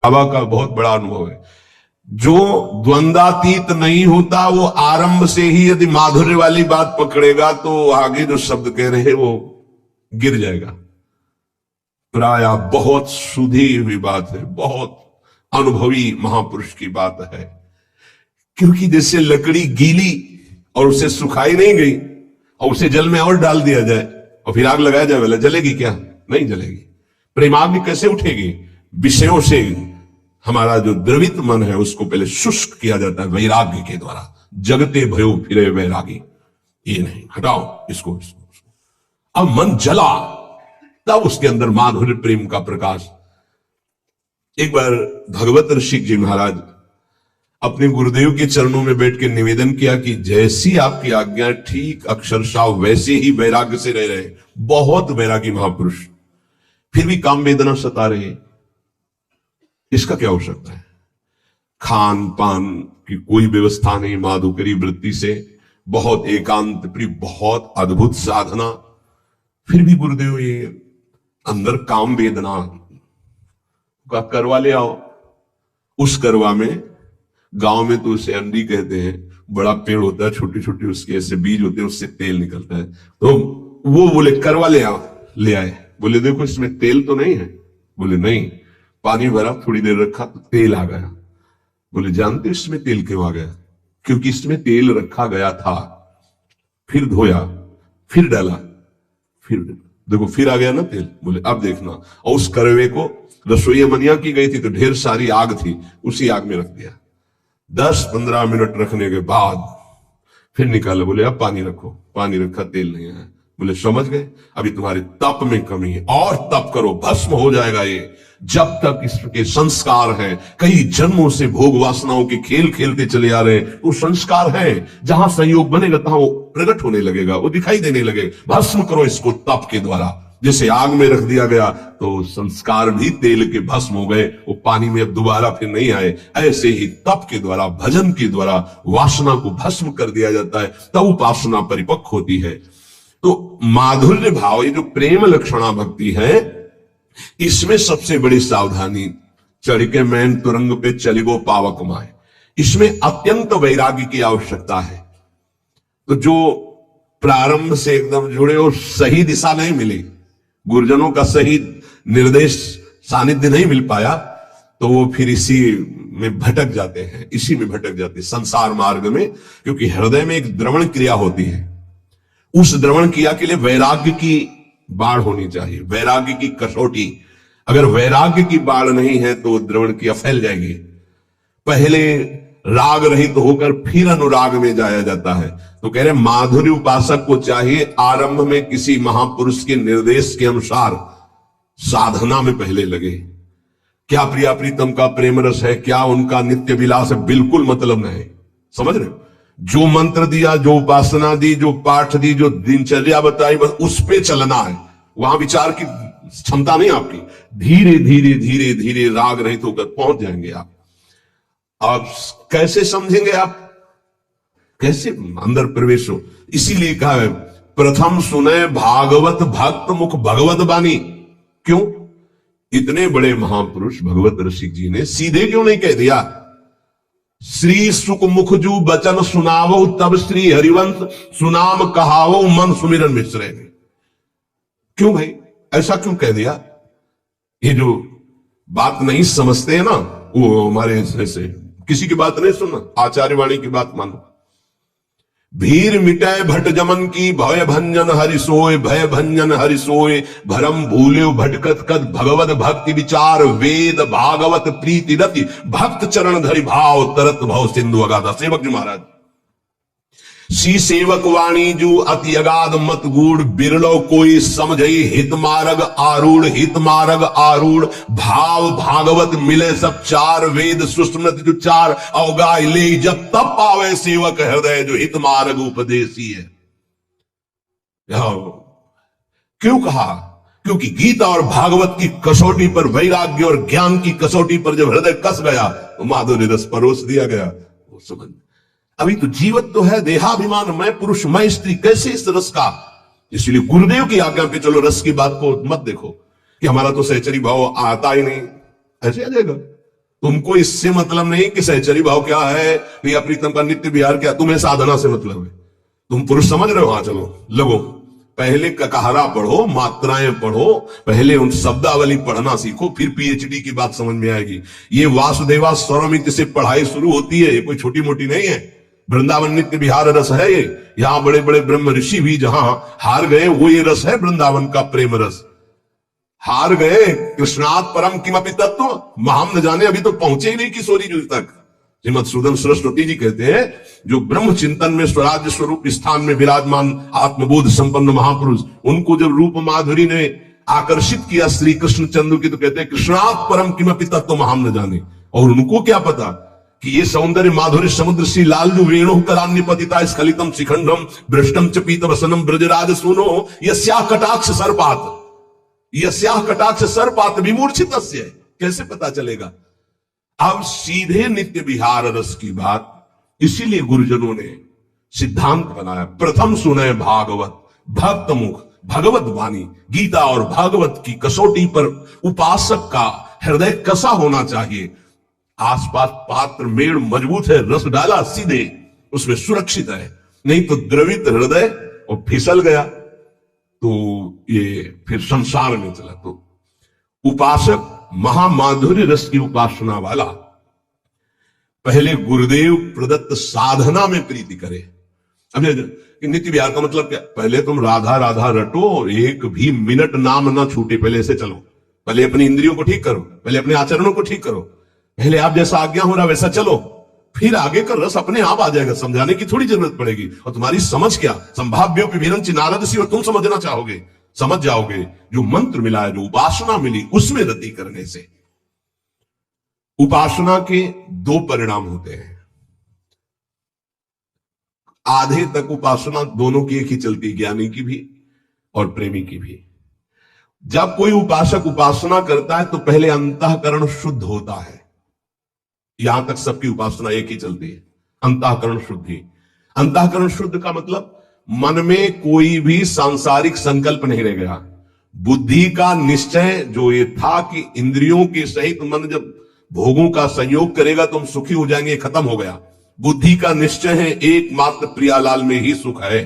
बाबा का बहुत बड़ा अनुभव है। जो द्वंद्वातीत नहीं होता वो आरंभ से ही यदि माधुर्य वाली बात पकड़ेगा तो आगे जो शब्द कह रहे हैं वो गिर जाएगा। प्राय बहुत सुधी हुई बात है, बहुत अनुभवी महापुरुष की बात है। क्योंकि जैसे लकड़ी गीली और उसे सुखाई नहीं गई और उसे जल में और डाल दिया जाए और फिर आग लगाया जाए, वाला जलेगी क्या? नहीं जलेगी। प्रेमाग्नि कैसे उठेगी? विषयों से हमारा जो द्रवित मन है उसको पहले शुष्क किया जाता है वैराग्य के द्वारा। जगते भयो फिरे वैरागी, ये नहीं, हटाओ इसको। अब मन जला, तब उसके अंदर माधुर्य प्रेम का प्रकाश। एक बार भगवत ऋषि जी महाराज अपने गुरुदेव के चरणों में बैठ के निवेदन किया कि जैसी आपकी आज्ञा ठीक अक्षरशः वैसे ही वैराग्य से रह रहे। बहुत वैरागी महापुरुष, फिर भी काम वेदना सता रहे। इसका क्या हो सकता है? खान पान की कोई व्यवस्था नहीं, माधुकरी वृत्ति से बहुत एकांत प्रिय, बहुत अद्भुत साधना, फिर भी गुरुदेव ये अंदर काम वेदना का करवा ले आओ। उस करवा में, गांव में तो उसे अंडी कहते हैं, बड़ा पेड़ होता है, छोटी छोटी उसके ऐसे बीज होते हैं, उससे तेल निकलता है। तो वो बोले करवा ले आओ, ले आए। बोले देखो इसमें तेल तो नहीं है? बोले नहीं। पानी भरा, थोड़ी देर रखा तो तेल आ गया। बोले जानते इसमें तेल क्यों आ गया? क्योंकि इसमें तेल रखा गया था, फिर धोया, फिर डाला, फिर देखो फिर आ गया ना तेल। बोले अब देखना। और उस करवे को रसोई मनिया की गई थी तो ढेर सारी आग थी, उसी आग में रख दिया। 10-15 मिनट रखने के बाद फिर निकाला। बोले अब पानी रखो। पानी रखा, तेल नहीं आया। बोले समझ गए, अभी तुम्हारे तप में कमी है, और तप करो, भस्म हो जाएगा ये। जब तक इसके संस्कार हैं, कई जन्मों से भोग वासनाओं के खेल खेलते चले आ रहे हैं, वो संस्कार है, जहां संयोग बनेगा तहां वो प्रकट होने लगेगा, वो दिखाई देने लगेगा। भस्म करो इसको तप के द्वारा। जैसे आग में रख दिया गया तो संस्कार भी तेल के भस्म हो गए, वो पानी में अब दोबारा फिर नहीं आए। ऐसे ही तप के द्वारा, भजन के द्वारा वासना को भस्म कर दिया जाता है, तब उपासना परिपक्व होती है। तो माधुर्य भाव, ये जो प्रेम लक्षणा भक्ति है, इसमें सबसे बड़ी सावधानी, चढ़ के मैन तुरंग पे चलिगो पावक माए, इसमें अत्यंत वैराग्य की आवश्यकता है। तो जो प्रारंभ से एकदम जुड़े और सही दिशा नहीं मिली, गुरुजनों का सही निर्देश सानिध्य नहीं मिल पाया, तो वो फिर इसी में भटक जाते हैं, इसी में भटक जाते हैं संसार मार्ग में। क्योंकि हृदय में एक द्रवण क्रिया होती है, उस द्रवण क्रिया के लिए वैराग्य की बाढ़ होनी चाहिए, वैराग्य की कसौटी। अगर वैराग्य की बाढ़ नहीं है तो द्रवण क्रिया फैल जाएगी। पहले राग रहित होकर फिर अनुराग में जाया जाता है। तो कह रहे माधुर्य उपासक को चाहिए आरंभ में किसी महापुरुष के निर्देश के अनुसार साधना में पहले लगे। क्या प्रिया प्रीतम का प्रेम रस है, क्या उनका नित्य विलास है, बिल्कुल मतलब नहीं। समझ रहे हो? जो मंत्र दिया, जो उपासना दी, जो पाठ दी, जो दिनचर्या बताई, बस उस पे चलना है। वहां विचार की क्षमता नहीं आपकी। धीरे धीरे धीरे धीरे राग रहित होकर पहुंच जाएंगे आप। अब कैसे समझेंगे आप? कैसे अंदर प्रवेश हो? इसीलिए कहा है प्रथम सुने भागवत भक्त मुख भगवत बानी। क्यों? इतने बड़े महापुरुष भगवत ऋषि जी ने सीधे क्यों नहीं कह दिया श्री सुख मुख जू बचन सुनावो, तब श्री हरिवंश सुनाम कहावो, मन सुमिरन मिश्रे। क्यों भाई ऐसा क्यों कह दिया? ये जो बात नहीं समझते हैं ना, वो हमारे ऐसे किसी की बात नहीं सुनना, आचार्य वाणी की बात मानो। भीर मिटाए भट जमन की, भय भंजन हरि सोय, भय भंजन हरि सोय, भरम भूल्यो भटकत कद, भगवत भक्ति विचार वेद भागवत प्रीति रति, भक्त चरण धरि भाव, तरत भव सिंधु अगाधा। सेवक जी महाराज, सी सेवक वाणी जू अति अगाध मत गूढ़, बिरलो कोई समझई हित मार्ग आरूढ़, हित मार्ग आरूढ़ भाव भागवत मिले सब चार, वेद सुस्मृत जो चार अवगाय ले, जब तब पावे सेवक हृदय जो हित मार्ग उपदेशी है। क्यों कहा? क्योंकि गीता और भागवत की कसौटी पर, वैराग्य और ज्ञान की कसौटी पर जब हृदय कस गया तो माधुर्य रस परोस दिया गया। वो समझ, अभी तो जीवत तो है, देहाभिमान, मैं पुरुष मैं स्त्री, कैसे इस रस का? इसलिए गुरुदेव की आज्ञा पे चलो, रस की बात को मत देखो कि हमारा तो सहचरी भाव आता ही नहीं, ऐसे आ जाएगा। तुमको इससे मतलब नहीं कि सहचरी भाव क्या है, प्रिया प्रीतम का नित्य विहार क्या, तुम्हें साधना से मतलब है। तुम पुरुष समझ रहे हो, हाँ चलो लगो, पहले ककहरा पढ़ो, मात्राएं पढ़ो, पहले उन शब्दावली पढ़ना सीखो, फिर पीएचडी की बात समझ में आएगी। ये वासुदेवा स्वरमिति से पढ़ाई शुरू होती है, ये कोई छोटी मोटी नहीं है। वृंदावन नित्य विहार रस है ये। यहां बड़े बड़े ब्रह्म ऋषि भी जहां हार गए, वो ये रस है वृंदावन का प्रेम रस। हार गए कृष्णात परम किमपि तत्व, हम न जाने, अभी तो पहुंचे ही नहीं किशोरी जी तक। श्रीमद सुदन सरस्वती जी कहते हैं, जो ब्रह्म चिंतन में स्वराज्य स्वरूप स्थान में विराजमान आत्मबोध संपन्न महापुरुष, उनको जब रूप माधुरी ने आकर्षित किया श्री कृष्ण चंद्र की, तो कहते हैं कृष्णात परम किमपि तत्व हम न जाने। और उनको क्या पता कि ये सौंदर्य माधुर्य समुद्र सी लालू वेणु करान्य पतिता स्खलितम शिखंडम भ्रष्टम च पीत वसनम ब्रजराज सुनो यस्या कटाक्ष सर्पात, यस्या कटाक्ष सर्पात विमूर्छित। कैसे पता चलेगा? अब सीधे नित्य विहार रस की बात, इसीलिए गुरुजनों ने सिद्धांत बनाया, प्रथम सुने भागवत भक्त मुख भगवत वाणी। गीता और भागवत की कसौटी पर उपासक का हृदय कसा होना चाहिए। आसपास पात्र मेड़ मजबूत है, रस डाला सीधे उसमें सुरक्षित है, नहीं तो द्रवित हृदय और फिसल गया तो ये फिर संसार में चला। तो उपासक महामाधुर्य रस की उपासना वाला पहले गुरुदेव प्रदत्त साधना में प्रीति करे। अब नित्य विहार का मतलब क्या? पहले तुम राधा राधा रटो और एक भी मिनट नाम ना छूटे, पहले ऐसे चलो। पहले अपनी इंद्रियों को ठीक करो, पहले अपने आचरणों को ठीक करो, पहले आप जैसा आज्ञा हो रहा वैसा चलो, फिर आगे का रस अपने आप आ जाएगा। समझाने की थोड़ी जरूरत पड़ेगी। और तुम्हारी समझ क्या, संभाव्यो विभिन्न नारद सी, और तुम समझना चाहोगे, समझ जाओगे। जो मंत्र मिला है, जो उपासना मिली, उसमें रति करने से उपासना के दो परिणाम होते हैं। आधे तक उपासना दोनों की एक ही चलती, ज्ञानी की भी और प्रेमी की भी। जब कोई उपासक उपासना करता है तो पहले अंतःकरण शुद्ध होता है। यहां तक सबकी उपासना एक ही चलती है, अंतःकरण शुद्धि। अंतःकरण शुद्ध का मतलब मन में कोई भी सांसारिक संकल्प नहीं रह गया। बुद्धि का निश्चय जो ये था कि इंद्रियों के सहित मन जब भोगों का संयोग करेगा तो हम सुखी हो जाएंगे, खत्म हो गया। बुद्धि का निश्चय है एकमात्र प्रियालाल में ही सुख है।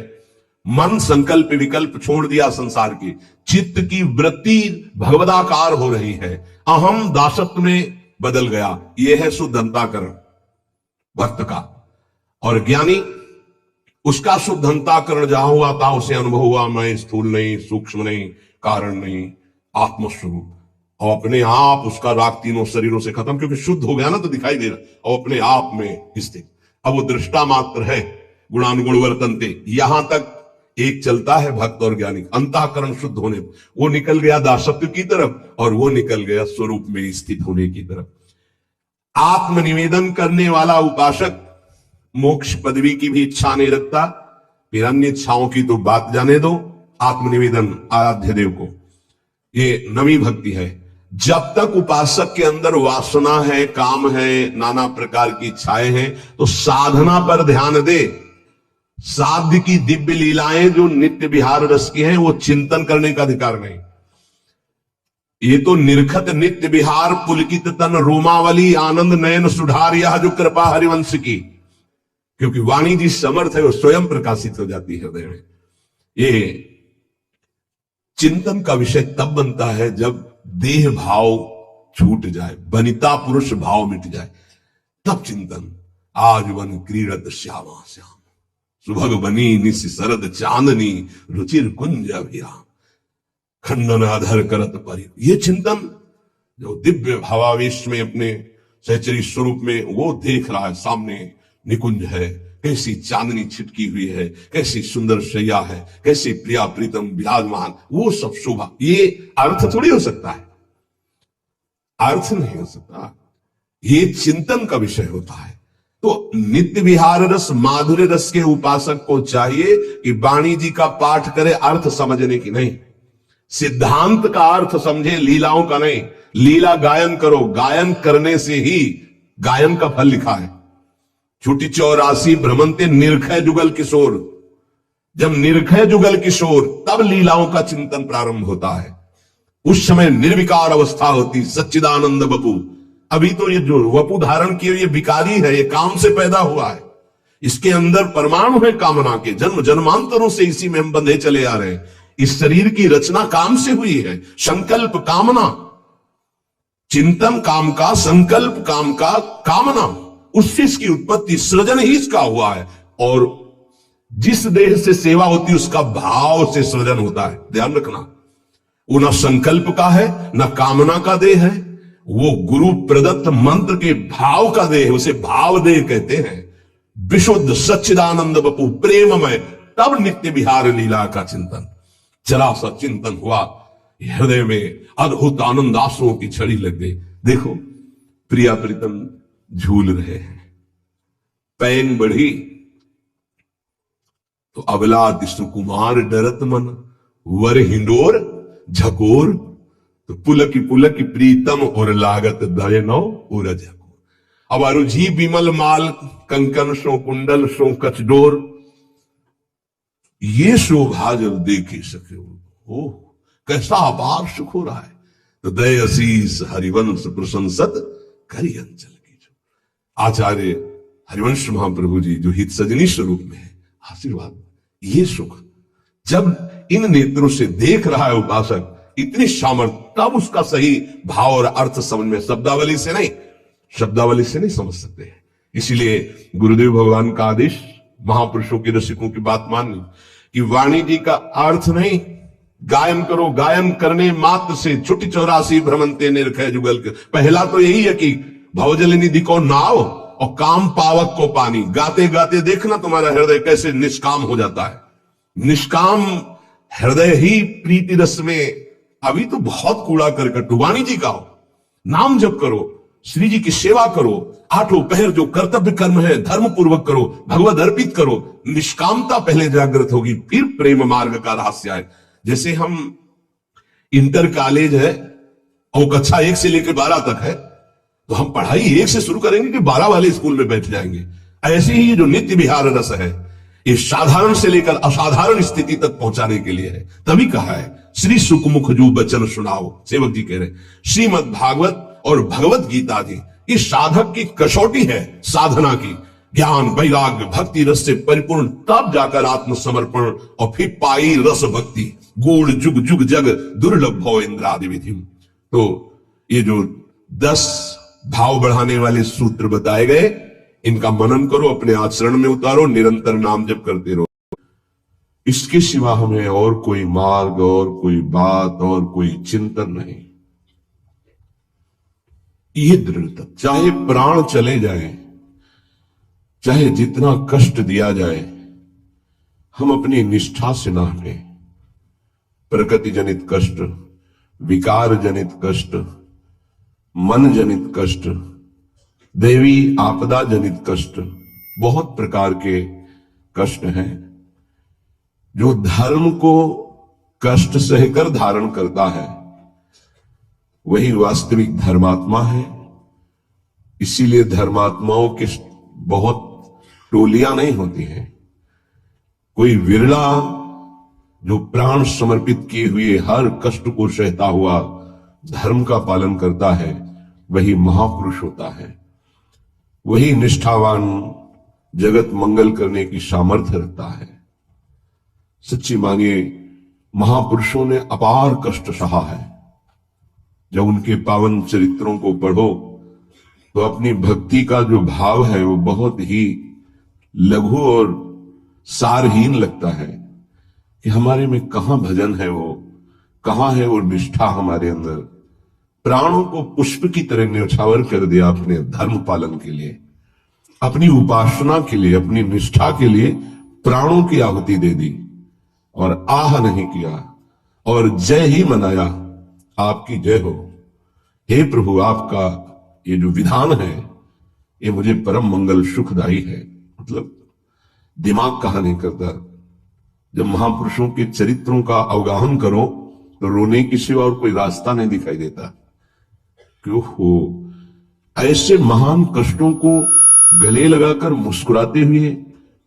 मन संकल्प विकल्प छोड़ दिया संसार की, चित्त की वृत्ति भगवदाकार हो रही है, अहम दासत्व में बदल गया। यह है शुद्ध अंतःकरण भक्त का। और ज्ञानी, उसका शुद्ध अंतःकरण जहां हुआ था उसे अनुभव हुआ, मैं स्थूल नहीं, सूक्ष्म नहीं, कारण नहीं, आत्मस्वरूप। और अपने आप उसका राग तीनों शरीरों से खत्म, क्योंकि शुद्ध हो गया ना तो दिखाई दे रहा, और अपने आप में स्थित। अब वो दृष्टा मात्र है, गुणानुगुण वर्तनते। यहां तक एक चलता है भक्त और ज्ञानी। अंतःकरण शुद्ध होने, वो निकल गया दासत्व की तरफ और वो निकल गया स्वरूप में स्थित होने की तरफ। आत्मनिवेदन करने वाला उपासक मोक्ष पदवी की भी इच्छा नहीं रखता, फिर अन्य इच्छाओं की तो बात जाने दो। आत्मनिवेदन आराध्य देव को, ये नवी भक्ति है। जब तक उपासक के अंदर वासना है, काम है, नाना प्रकार की इच्छाएं हैं, तो साधना पर ध्यान दे। साध्य की दिव्य लीलाएं जो नित्य विहार रस की हैं, वो चिंतन करने का अधिकार नहीं। ये तो निरखत नित्य विहार पुलकित तन रोमावली आनंद नयन सुधार, यह जो कृपा हरिवंश की, क्योंकि वाणी जी समर्थ है, वो स्वयं प्रकाशित हो जाती है हृदय में। ये चिंतन का विषय तब बनता है जब देह भाव छूट जाए, वनिता पुरुष भाव मिट जाए, तब चिंतन। आज वन क्रीड़त श्यामा श्याम, सुभग बनी निस शरद चांदनी, रुचिर कुंज अभिराम, खंडन अधर करत परि। ये चिंतन जो दिव्य भावावेश में अपने सहचरी स्वरूप में वो देख रहा है, सामने निकुंज है, कैसी चांदनी छिटकी हुई है, कैसी सुंदर शैया है, कैसी प्रिया प्रीतम विराजमान, वो सब शोभा। ये अर्थ थोड़ी हो सकता है, अर्थ नहीं हो सकता, ये चिंतन का विषय होता है। तो नित्य विहार रस माधुर्य रस के उपासक को चाहिए कि वाणी जी का पाठ करे अर्थ समझने की नहीं, सिद्धांत का अर्थ समझे, लीलाओं का नहीं। लीला गायन करो, गायन करने से ही गायन का फल लिखा है। छुटी 84 भ्रमंते निरखय जुगल किशोर, जब निरखय जुगल किशोर तब लीलाओं का चिंतन प्रारंभ होता है। उस समय निर्विकार अवस्था होती, सच्चिदानंद बपू। अभी तो ये जो वपु धारण किए ये विकारी है, ये काम से पैदा हुआ है, इसके अंदर परमाणु है कामना के, जन्म जन्मांतरों से इसी में हम बंधे चले आ रहे हैं। इस शरीर की रचना काम से हुई है, संकल्प कामना, चिंतन काम का, संकल्प काम का, कामना, उससे इसकी उत्पत्ति, सृजन ही इसका हुआ है। और जिस देह से सेवा होती है उसका भाव से सृजन होता है, ध्यान रखना। वो न संकल्प का है न कामना का देह है, वो गुरु प्रदत्त मंत्र के भाव का देह है, उसे भाव देह कहते हैं। विशुद्ध सच्चिदानंद बपू प्रेममय, तब नित्य विहार लीला का चिंतन, जरा सा चिंतन हुआ, हृदय में अद्भुत आनंद आंसुओं की छड़ी लग गई। देखो प्रिया प्रीतम झूल रहे हैं, पैंग बढ़ी तो अबला सुकुमार डरत मन, वर हिंडोर झकोर तो पुलकी पुलकी प्रीतम और लागत दयनो उरज। अब अरुझी विमल माल कंकन सो कुंडल सो कचडोर, ये शोभा जब देख ही सके, ओह कैसा अपार सुख हो रहा है। तो दय असीस हरिवंश प्रशंसत करी अंचल की। जो आचार्य हरिवंश महाप्रभु जी जो हित सजनी स्वरूप में है, आशीर्वाद, ये सुख जब इन नेत्रों से देख रहा है उपासक, इतनी सामर्थ्य, तब उसका सही भाव और अर्थ समझ में, शब्दावली से नहीं, शब्दावली से नहीं समझ सकते। इसीलिए गुरुदेव भगवान का आदेश, महापुरुषों के रसिकों की बात माननी कि वाणी जी का अर्थ नहीं, गायन करो, गायन करने मात्र से छुट्टी 84 भ्रमंते निरखै जुगल के। पहला तो यही है कि भवजल निधि को नाव और काम पावक को पानी। गाते गाते देखना तुम्हारा हृदय कैसे निष्काम हो जाता है। निष्काम हृदय ही प्रीति रस में, अभी तो बहुत कूड़ा करकट, वाणी जी का हो, नाम जप करो, श्री जी की सेवा करो, आठों पहर जो कर्तव्य कर्म है धर्म पूर्वक करो, भगवद अर्पित करो। निष्कामता पहले जागृत होगी, फिर प्रेम मार्ग का रहस्य आए। जैसे हम इंटर कॉलेज है और कक्षा 1 से लेकर 12 तक है, तो हम पढ़ाई 1 से शुरू करेंगे कि 12 वाले स्कूल में बैठ जाएंगे। ऐसे ही जो नित्य विहार रस है, ये साधारण से लेकर असाधारण स्थिति तक पहुंचाने के लिए है। तभी कहा है श्री सुखमुख जो बचन सुनाओ, सेवक जी कह रहे श्रीमद् भागवत और भगवत गीता जी इस साधक की कसौटी है साधना की। ज्ञान वैराग्य भक्ति रस से परिपूर्ण, तब जाकर आत्मसमर्पण और फिर पाई रस भक्ति, गूढ़ जुग जुग जग दुर्लभ भव इंद्रादि विधि। तो ये जो 10 भाव बढ़ाने वाले सूत्र बताए गए, इनका मनन करो, अपने आचरण में उतारो, निरंतर नाम जप करते रहो। इसके सिवा हमें और कोई मार्ग और कोई बात और कोई चिंतन नहीं। ये दृढ़ता, चाहे प्राण चले जाए, चाहे जितना कष्ट दिया जाए, हम अपनी निष्ठा से ना हटें। प्रकृति जनित कष्ट, विकार जनित कष्ट, मन जनित कष्ट, देवी आपदा जनित कष्ट, बहुत प्रकार के कष्ट हैं। जो धर्म को कष्ट सहकर धारण करता है वही वास्तविक धर्मात्मा है। इसीलिए धर्मात्माओं की बहुत टोलियां नहीं होती हैं। कोई विरला जो प्राण समर्पित किए हुए हर कष्ट को सहता हुआ धर्म का पालन करता है, वही महापुरुष होता है। वही निष्ठावान, जगत मंगल करने की सामर्थ्य रखता है। सच्ची मानिए, महापुरुषों ने अपार कष्ट सहा है। जब उनके पावन चरित्रों को पढ़ो तो अपनी भक्ति का जो भाव है वो बहुत ही लघु और सारहीन लगता है कि हमारे में कहां भजन है, वो कहां है वो निष्ठा हमारे अंदर। प्राणों को पुष्प की तरह न्यौछावर कर दिया अपने धर्म पालन के लिए, अपनी उपासना के लिए, अपनी निष्ठा के लिए प्राणों की आहुति दे दी और आह नहीं किया और जय ही मनाया, आपकी जय हो। हे प्रभु, आपका ये जो विधान है ये मुझे परम मंगल सुखदायी है। मतलब दिमाग कहा नहीं करता। जब महापुरुषों के चरित्रों का अवगाहन करो तो रोने की सिवा और कोई रास्ता नहीं दिखाई देता। क्यों हो ऐसे महान कष्टों को गले लगाकर मुस्कुराते हुए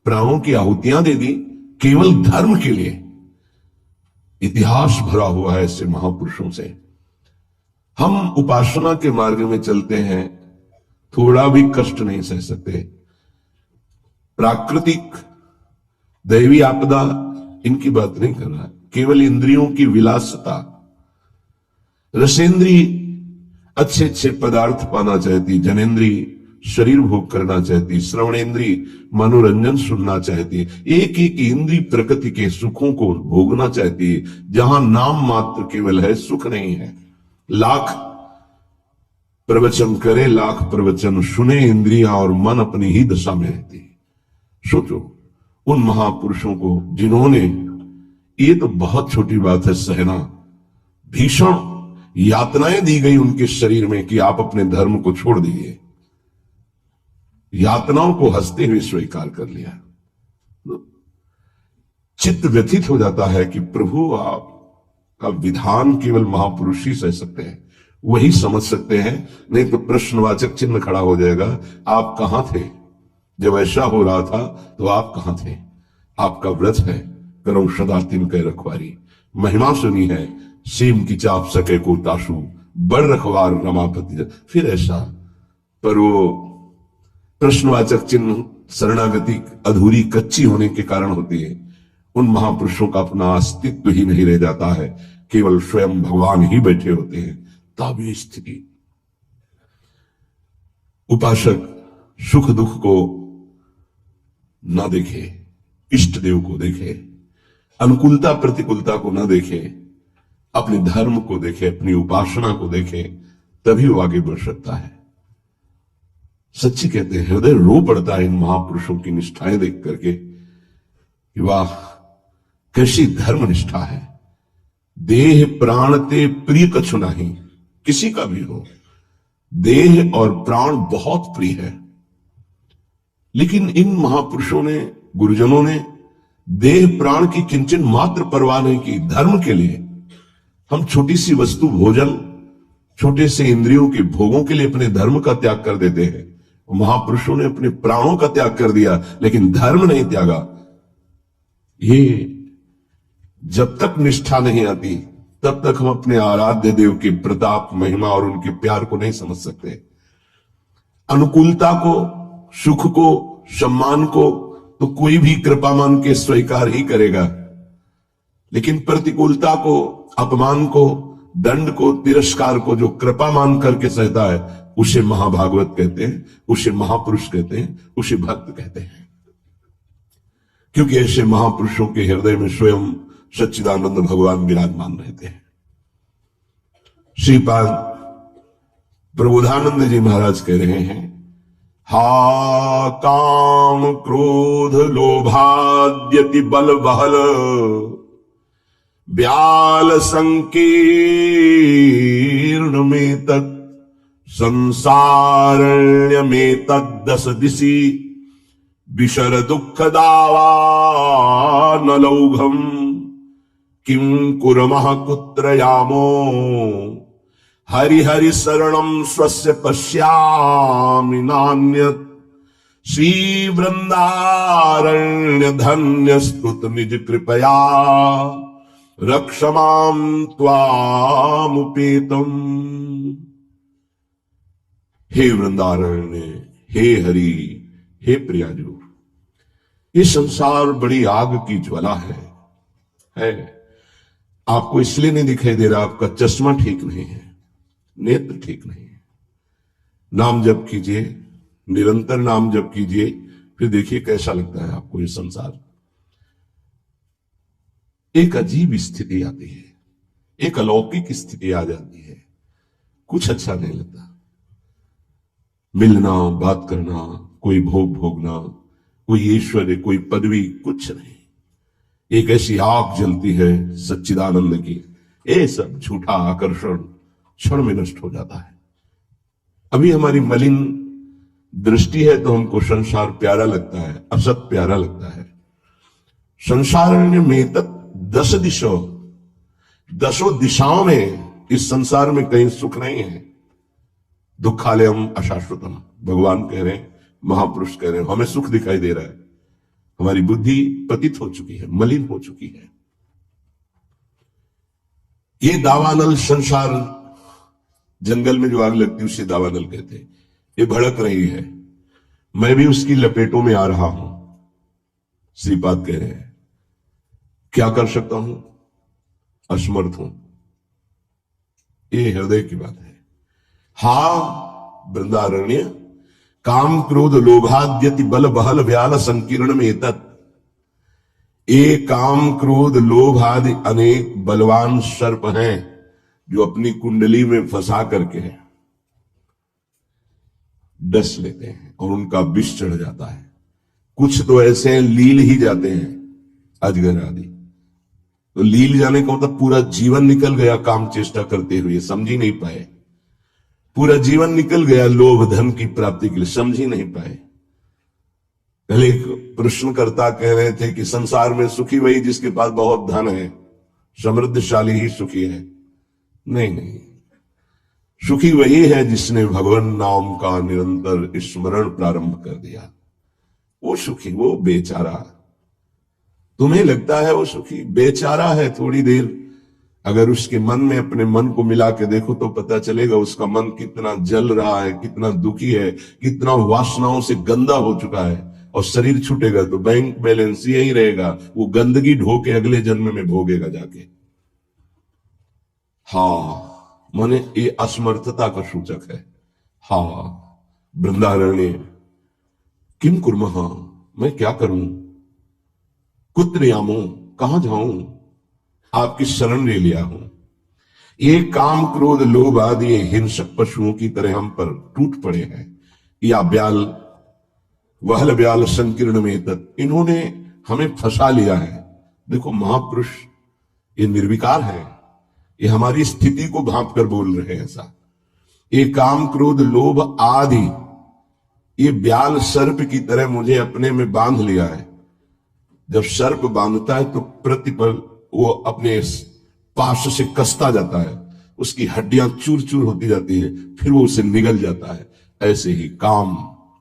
प्राणों की आहुतियां दे दी केवल धर्म के लिए। इतिहास भरा हुआ है ऐसे महापुरुषों से। हम उपासना के मार्ग में चलते हैं, थोड़ा भी कष्ट नहीं सह सकते। प्राकृतिक दैवी आपदा इनकी बात नहीं कर रहा, केवल इंद्रियों की विलासता, रसेंद्री अच्छे अच्छे पदार्थ पाना चाहती, जनेन्द्री शरीर भोग करना चाहती, श्रवणेन्द्री मनोरंजन सुनना चाहती, एक एक इंद्री प्रकृति के सुखों को भोगना चाहती है, जहां नाम मात्र केवल है, सुख नहीं है। लाख प्रवचन करे, लाख प्रवचन सुने, इंद्रियां और मन अपनी ही दशा में रहती। सोचो उन महापुरुषों को जिन्होंने, ये तो बहुत छोटी बात है सहना, भीषण यातनाएं दी गई उनके शरीर में कि आप अपने धर्म को छोड़ दीजिए, यातनाओं को हंसते हुए स्वीकार कर लिया। चित्त व्यथित हो जाता है कि प्रभु आपका विधान केवल महापुरुष ही सह सकते हैं, वही समझ सकते हैं, नहीं तो प्रश्नवाचक चिन्ह खड़ा हो जाएगा। आप कहां थे जब ऐसा हो रहा था? तो आप कहां थे? आपका व्रत है करो सदा तिनके रखवारी, महिमा सुनी है सीम की चाप सके को ताशु, बड़ रखवार रमापति। फिर ऐसा, पर वो प्रश्नवाचक चिन्ह शरणागति अधूरी कच्ची होने के कारण होती है। उन महापुरुषों का अपना अस्तित्व ही नहीं रह जाता है, केवल स्वयं भगवान ही बैठे होते हैं। तब ये स्थिति, उपासक सुख दुख को ना देखे, इष्ट देव को देखे, अनुकूलता प्रतिकूलता को ना देखे, अपने धर्म को देखे, अपनी उपासना को देखे, तभी वो आगे बढ़ सकता है। सच्ची कहते हैं, हृदय रो पड़ता है इन महापुरुषों की निष्ठाएं देख करके कि वाह कैसी धर्म निष्ठा है। देह प्राण ते प्रिय कछु नहीं, किसी का भी हो, देह और प्राण बहुत प्रिय है, लेकिन इन महापुरुषों ने, गुरुजनों ने देह प्राण की किंचन मात्र परवाह नहीं की। धर्म के लिए हम छोटी सी वस्तु भोजन, छोटे से इंद्रियों के भोगों के लिए अपने धर्म का त्याग कर देते हैं। महापुरुषों ने अपने प्राणों का त्याग कर दिया, लेकिन धर्म नहीं त्यागा। ये जब तक निष्ठा नहीं आती, तब तक हम अपने आराध्य देव के प्रताप, महिमा और उनके प्यार को नहीं समझ सकते। अनुकूलता को, सुख को, सम्मान को तो कोई भी कृपा मान के स्वीकार ही करेगा, लेकिन प्रतिकूलता को, अपमान को, दंड को, तिरस्कार को जो कृपा मान करके सहता है, उसे महाभागवत कहते हैं, उसे महापुरुष कहते हैं, उसे भक्त कहते हैं। क्योंकि ऐसे महापुरुषों के हृदय में स्वयं सच्चिदानंद भगवान विराजमान रहते हैं। श्रीपाद प्रबोधानंद जी महाराज कह रहे हैं, हा काम क्रोध लोभाद्यति बल बहल, ब्याल संकीर्ण में तत् संसारण्य में तद्दस दिशि, विशर दुख दावा न लौघम, किं कुर्मः कुत्र यामो, हरि हरि शरणं स्वस्य पश्यामि नान्यत्, श्री वृंदारण्य धन्य स्तुत निज कृपया, रक्ष मां त्वामुपेतम्। हे वृंदारण्य, हे हरि, हे प्रियाजू, ये संसार बड़ी आग की ज्वाला है। आपको इसलिए नहीं दिखाई दे रहा, आपका चश्मा ठीक नहीं है, नेत्र ठीक नहीं है। नाम जप कीजिए, निरंतर नाम जप कीजिए, फिर देखिए कैसा लगता है आपको ये संसार। एक अजीब स्थिति आती है, एक अलौकिक स्थिति आ जाती है, कुछ अच्छा नहीं लगता। मिलना, बात करना, कोई भोग भोगना, कोई ऐश्वर्य, कोई पदवी, कुछ नहीं। एक ऐसी आग जलती है सच्चिदानंद की, ये सब झूठा आकर्षण क्षण में नष्ट हो जाता है। अभी हमारी मलिन दृष्टि है तो हमको संसार प्यारा लगता है, असत प्यारा लगता है। संसारण्य में तत् दस दिशो, दसों दिशाओं में इस संसार में कहीं सुख नहीं है। दुखालयम अशाश्वतम, भगवान कह रहे हैं, महापुरुष कह रहे हैं, हमें सुख दिखाई दे रहा है। हमारी बुद्धि पतित हो चुकी है, मलिन हो चुकी है। ये दावानल संसार जंगल में जो आग लगती है उसे दावानल कहते हैं। ये भड़क रही है, मैं भी उसकी लपेटों में आ रहा हूं। श्रीपाद कह रहे हैं क्या कर सकता हूं, असमर्थ हूं। ये हृदय की बात है। हा वृंदारण्य काम क्रोध लोभाद्यति बल बहल व्याल संकीर्ण में तत्। ये काम क्रोध लोभ आदि अनेक बलवान सर्प हैं जो अपनी कुंडली में फंसा करके डस लेते हैं और उनका विष चढ़ जाता है। कुछ तो ऐसे हैं लील ही जाते हैं, अजगर आदि। तो लील जाने का मतलब पूरा जीवन निकल गया काम चेष्टा करते हुए, समझ ही नहीं पाए। पूरा जीवन निकल गया लोभ धन की प्राप्ति के लिए, समझ ही नहीं पाए। पहले एक प्रश्नकर्ता कह रहे थे कि संसार में सुखी वही जिसके पास बहुत धन है, समृद्धशाली ही सुखी है। नहीं नहीं, सुखी वही है जिसने भगवान नाम का निरंतर स्मरण प्रारंभ कर दिया। वो सुखी, वो बेचारा। तुम्हें लगता है वो सुखी, बेचारा है। थोड़ी देर अगर उसके मन में अपने मन को मिला के देखो तो पता चलेगा उसका मन कितना जल रहा है, कितना दुखी है, कितना वासनाओं से गंदा हो चुका है। और शरीर छूटेगा तो बैंक बैलेंस यही रहेगा, वो गंदगी ढो के अगले जन्म में भोगेगा जाके। हाँ माने ये असमर्थता का सूचक है। हाँ वृंदारण्य किम कुर्मः, मैं क्या करूं, कुत्र यामो, कहां जाऊं, आपकी शरण ले लिया हूं। ये काम क्रोध लोभ आदि हिंसक पशुओं की तरह हम पर टूट पड़े हैं। या ब्याल वहल ब्याल संकीर्ण में तत्, इन्होंने हमें फंसा लिया है। देखो महापुरुष ये निर्विकार है, ये हमारी स्थिति को भांप कर बोल रहे हैं ऐसा। ये काम क्रोध लोभ आदि ये ब्याल सर्प की तरह मुझे अपने में बांध लिया है। जब सर्प बांधता है तो प्रतिपल वो अपने पाश से कसता जाता है, उसकी हड्डियां चूर चूर होती जाती है, फिर वो उसे निगल जाता है। ऐसे ही काम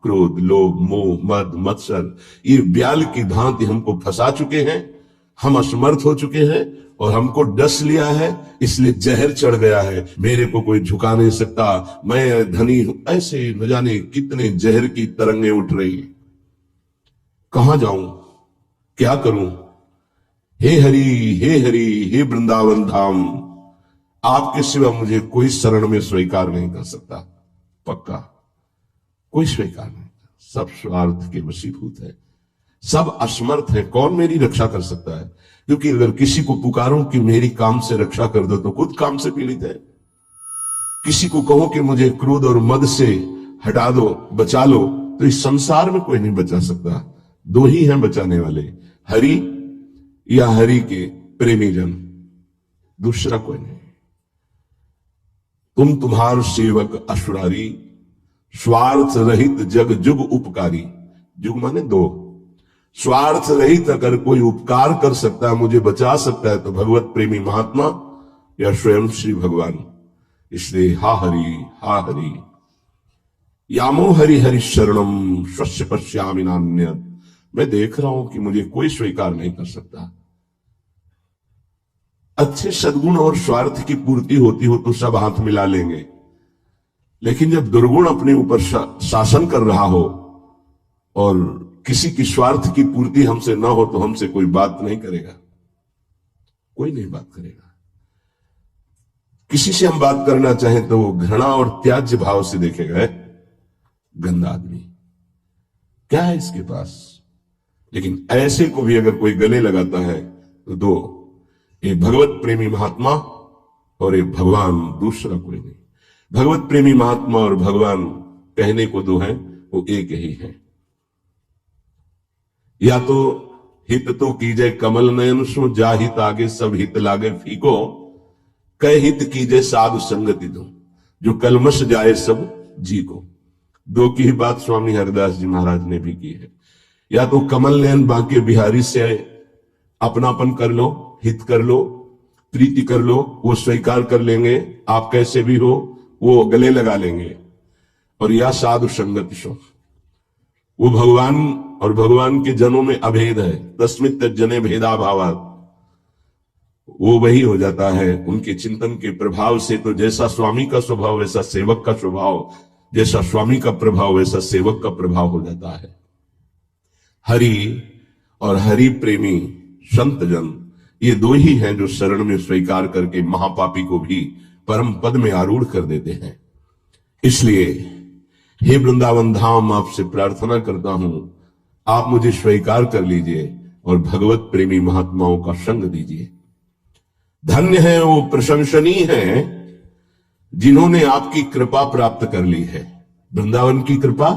क्रोध लोभ मोह मद मत्सर ये ब्याल की भांति हमको फंसा चुके हैं। हम असमर्थ हो चुके हैं और हमको डस लिया है, इसलिए जहर चढ़ गया है। मेरे को कोई झुका नहीं सकता, मैं धनी हूं, ऐसे न जाने कितने जहर की तरंगें उठ रही। कहां जाऊं, क्या करूं। हे हरि हे वृंदावन धाम, आपके सिवा मुझे कोई शरण में स्वीकार नहीं कर सकता। पक्का कोई स्वीकार नहीं, सब स्वार्थ के वशीभूत है, सब असमर्थ है। कौन मेरी रक्षा कर सकता है? क्योंकि अगर किसी को पुकारूं कि मेरी काम से रक्षा कर दो तो खुद काम से पीड़ित है। किसी को कहो कि मुझे क्रोध और मद से हटा दो, बचा लो, तो इस संसार में कोई नहीं बचा सकता। दो ही हैं बचाने वाले, हरि या हरि के प्रेमी जन, दूसरा कोई नहीं। तुम्हार सेवक असुरारी, स्वार्थ रहित जग जुग उपकारी। जुग माने दो। स्वार्थ रहित अगर कोई उपकार कर सकता है, मुझे बचा सकता है, तो भगवत प्रेमी महात्मा या स्वयं श्री भगवान। इसलिए हा हरि यामो हरि हरि शरणम स्वस्य पश्यामि नान्यत्। मैं देख रहा हूं कि मुझे कोई स्वीकार नहीं कर सकता। अच्छे सद्गुण और स्वार्थ की पूर्ति होती हो तो सब हाथ मिला लेंगे, लेकिन जब दुर्गुण अपने ऊपर शासन कर रहा हो और किसी की स्वार्थ की पूर्ति हमसे ना हो तो हमसे कोई बात नहीं करेगा, कोई नहीं बात करेगा। किसी से हम बात करना चाहें तो वो घृणा और त्याज्य भाव से देखेगा, गंदा आदमी, क्या है इसके पास। लेकिन ऐसे को भी अगर कोई गले लगाता है तो दो, एक भगवत प्रेमी महात्मा और एक भगवान, दूसरा कोई नहीं। भगवत प्रेमी महात्मा और भगवान कहने को दो हैं, वो एक ही है। या तो हित तो कीजे कमल नयन सो, जा हित आगे सब हित लागे फीको, कह हित कीजे साधु संगति दो, जो कलमश जाए सब जी को। दो की ही बात स्वामी हरिदास जी महाराज ने भी की है। या तो कमल नयन बांके बिहारी से अपनापन कर लो, हित कर लो, प्रीति कर लो, वो स्वीकार कर लेंगे, आप कैसे भी हो वो गले लगा लेंगे। और या साधु संगति सो, वो भगवान और भगवान के जनों में अभेद है, तस्मित् जने भेदा भावात्। वो वही हो जाता है। उनके चिंतन के प्रभाव से तो जैसा स्वामी का स्वभाव वैसा सेवक का स्वभाव, जैसा स्वामी का प्रभाव वैसा सेवक का प्रभाव हो जाता है। हरि और हरि प्रेमी संत जन, ये दो ही हैं जो शरण में स्वीकार करके महापापी को भी परम पद में आरूढ़ कर देते हैं। इसलिए हे वृंदावन धाम, आपसे प्रार्थना करता हूं, आप मुझे स्वीकार कर लीजिए और भगवत प्रेमी महात्माओं का संग दीजिए। धन्य है वो, प्रशंसनीय है जिन्होंने आपकी कृपा प्राप्त कर ली है। वृंदावन की कृपा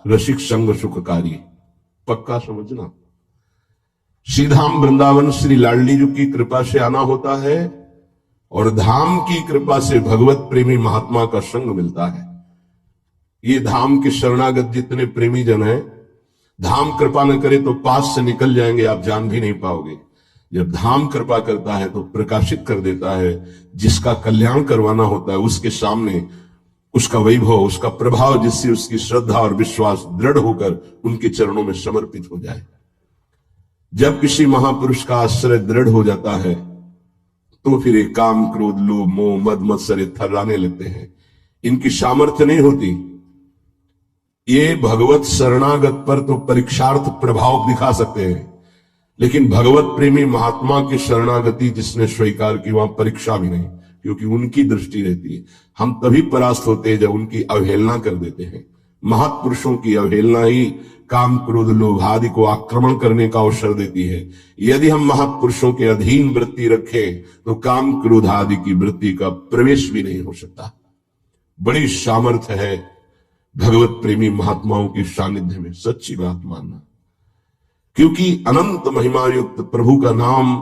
रसिक संग सुखकारी, पक्का समझना। श्रीधाम वृंदावन श्री लाडली जी की कृपा से आना होता है और धाम की कृपा से भगवत प्रेमी महात्मा का संग मिलता है। ये धाम के शरणागत जितने प्रेमी जन हैं, धाम कृपा न करे तो पास से निकल जाएंगे, आप जान भी नहीं पाओगे। जब धाम कृपा करता है तो प्रकाशित कर देता है। जिसका कल्याण करवाना होता है उसके सामने उसका वैभव, उसका प्रभाव, जिससे उसकी श्रद्धा और विश्वास दृढ़ होकर उनके चरणों में समर्पित हो जाए। जब किसी महापुरुष का आश्रय दृढ़ हो जाता है तो फिर एक काम क्रोध लोभ मोह मद मत्सर थर्राने लगते हैं। इनकी सामर्थ्य नहीं होती। ये भगवत शरणागत पर तो परीक्षार्थ प्रभाव दिखा सकते हैं, लेकिन भगवत प्रेमी महात्मा की शरणागति जिसने स्वीकार की वहां परीक्षा भी नहीं, क्योंकि उनकी दृष्टि रहती है। हम तभी परास्त होते हैं जब उनकी अवहेलना कर देते हैं। महापुरुषों की अवहेलना ही काम क्रोध लोभ आदि को आक्रमण करने का अवसर देती है। यदि हम महापुरुषों के अधीन वृत्ति रखें तो काम क्रोध आदि की वृत्ति का प्रवेश भी नहीं हो सकता। बड़ी सामर्थ्य है भगवत प्रेमी महात्माओं के सानिध्य में, सच्ची बात मानना। क्योंकि अनंत महिमा युक्त प्रभु का नाम,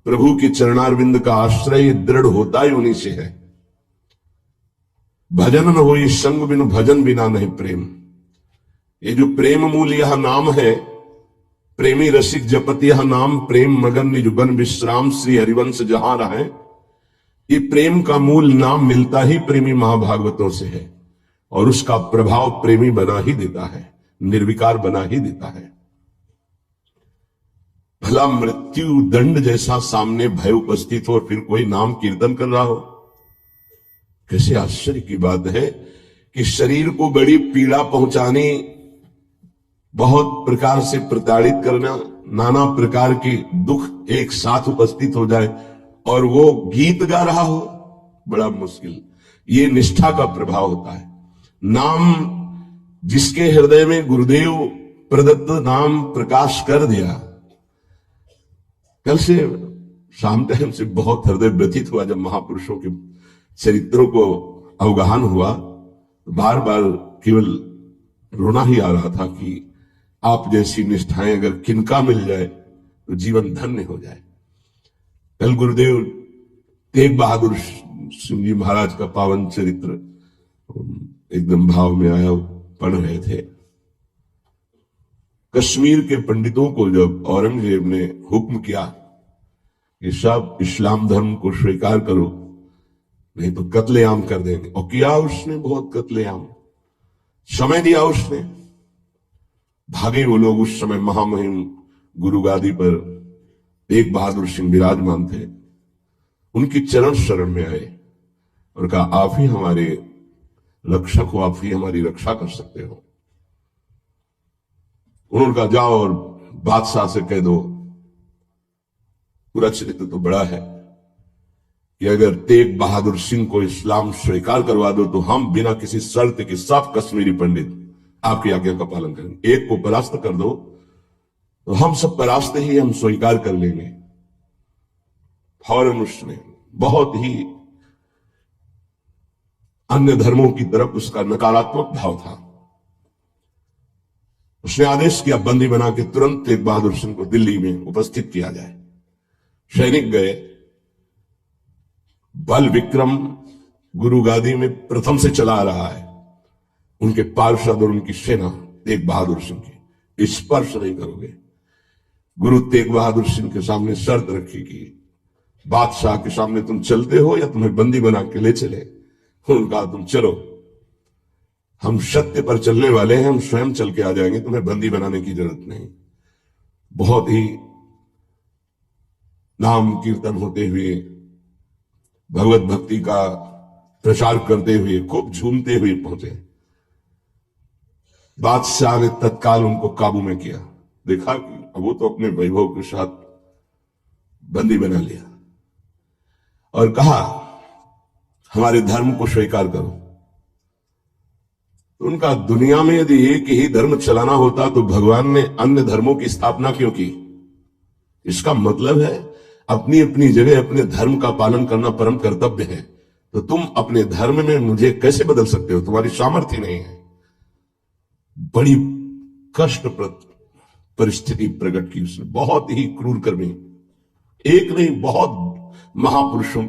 प्रभु के चरणारविंद का आश्रय दृढ़ होता ही उन्हीं से है। भजन न होई संग बिनु भजन बिना नहीं प्रेम। ये जो प्रेम मूल यह नाम है, प्रेमी रसिक जपत यह नाम, प्रेम मगन निजुबन विश्राम श्री हरिवंश जहां रहे। ये प्रेम का मूल नाम मिलता ही प्रेमी महाभागवतों से है और उसका प्रभाव प्रेमी बना ही देता है, निर्विकार बना ही देता है। भला मृत्यु दंड जैसा सामने भय उपस्थित हो और फिर कोई नाम कीर्तन कर रहा हो, कैसे आश्चर्य की बात है कि शरीर को बड़ी पीड़ा पहुंचाने, बहुत प्रकार से प्रताड़ित करना, नाना प्रकार के दुख एक साथ उपस्थित हो जाए और वो गीत गा रहा हो, बड़ा मुश्किल। ये निष्ठा का प्रभाव होता है। नाम जिसके हृदय में गुरुदेव प्रदत्त नाम प्रकाश कर दिया। कल से शाम टाइम से बहुत हृदय व्यथित हुआ जब महापुरुषों के चरित्रों को अवगाहन हुआ, तो बार बार केवल रोना ही आ रहा था कि आप जैसी निष्ठाएं अगर किनका मिल जाए तो जीवन धन्य हो जाए। कल गुरुदेव तेग बहादुर सिंह जी महाराज का पावन चरित्र एकदम भाव में आया, पढ़ रहे थे। कश्मीर के पंडितों को जब औरंगजेब ने हुक्म किया कि सब इस्लाम धर्म को स्वीकार करो नहीं तो कत्लेआम कर देंगे, और किया उसने बहुत कत्लेआम, समय दिया उसने। भागे वो लोग। उस समय महामहिम गुरु गादी पर तेग बहादुर सिंह विराजमान थे। उनकी चरण शरण में आए और कहा आप ही हमारे रक्षक हो, आप ही हमारी रक्षा कर सकते हो। उन्होंने कहा जाओ और बादशाह से कह दो। पूरा चरित्र तो बड़ा है कि अगर तेग बहादुर सिंह को इस्लाम स्वीकार करवा दो तो हम बिना किसी शर्त के सब कश्मीरी पंडित आपकी आज्ञा का पालन करेंगे। एक को परास्त कर दो तो हम सब परास्त ही हम स्वीकार कर लेंगे। फौरन उसने बहुत ही अन्य धर्मों की तरफ उसका नकारात्मक भाव था। उसने आदेश किया बंदी बना के तुरंत तेग बहादुर सिंह को दिल्ली में उपस्थित किया जाए। सैनिक गए। बल विक्रम गुरु गादी में प्रथम से चला रहा है। उनके पार्षद और उनकी सेना तेग बहादुर सिंह की स्पर्श नहीं करोगे। गुरु तेग बहादुर सिंह के सामने शर्त रखी कि बादशाह के सामने तुम चलते हो या तुम्हें बंदी बना के ले चले। उनका तुम चलो, हम सत्य पर चलने वाले हैं, हम स्वयं चल के आ जाएंगे, तुम्हें बंदी बनाने की जरूरत नहीं। बहुत ही नाम कीर्तन होते हुए, भगवत भक्ति का प्रचार करते हुए, खूब झूमते हुए पहुंचे। बादशाह ने तत्काल उनको काबू में किया। देखा कि अब वो तो अपने वैभव के साथ बंदी बना लिया और कहा हमारे धर्म को स्वीकार करो। तो उनका दुनिया में यदि एक ही धर्म चलाना होता तो भगवान ने अन्य धर्मों की स्थापना क्यों की? इसका मतलब है अपनी अपनी जगह अपने धर्म का पालन करना परम कर्तव्य है। तो तुम अपने धर्म में मुझे कैसे बदल सकते हो? तुम्हारी सामर्थ्य नहीं है। बड़ी कष्टप्रद परिस्थिति प्रकट की उसने, बहुत ही क्रूर कर्मी। एक नहीं, बहुत महापुरुषों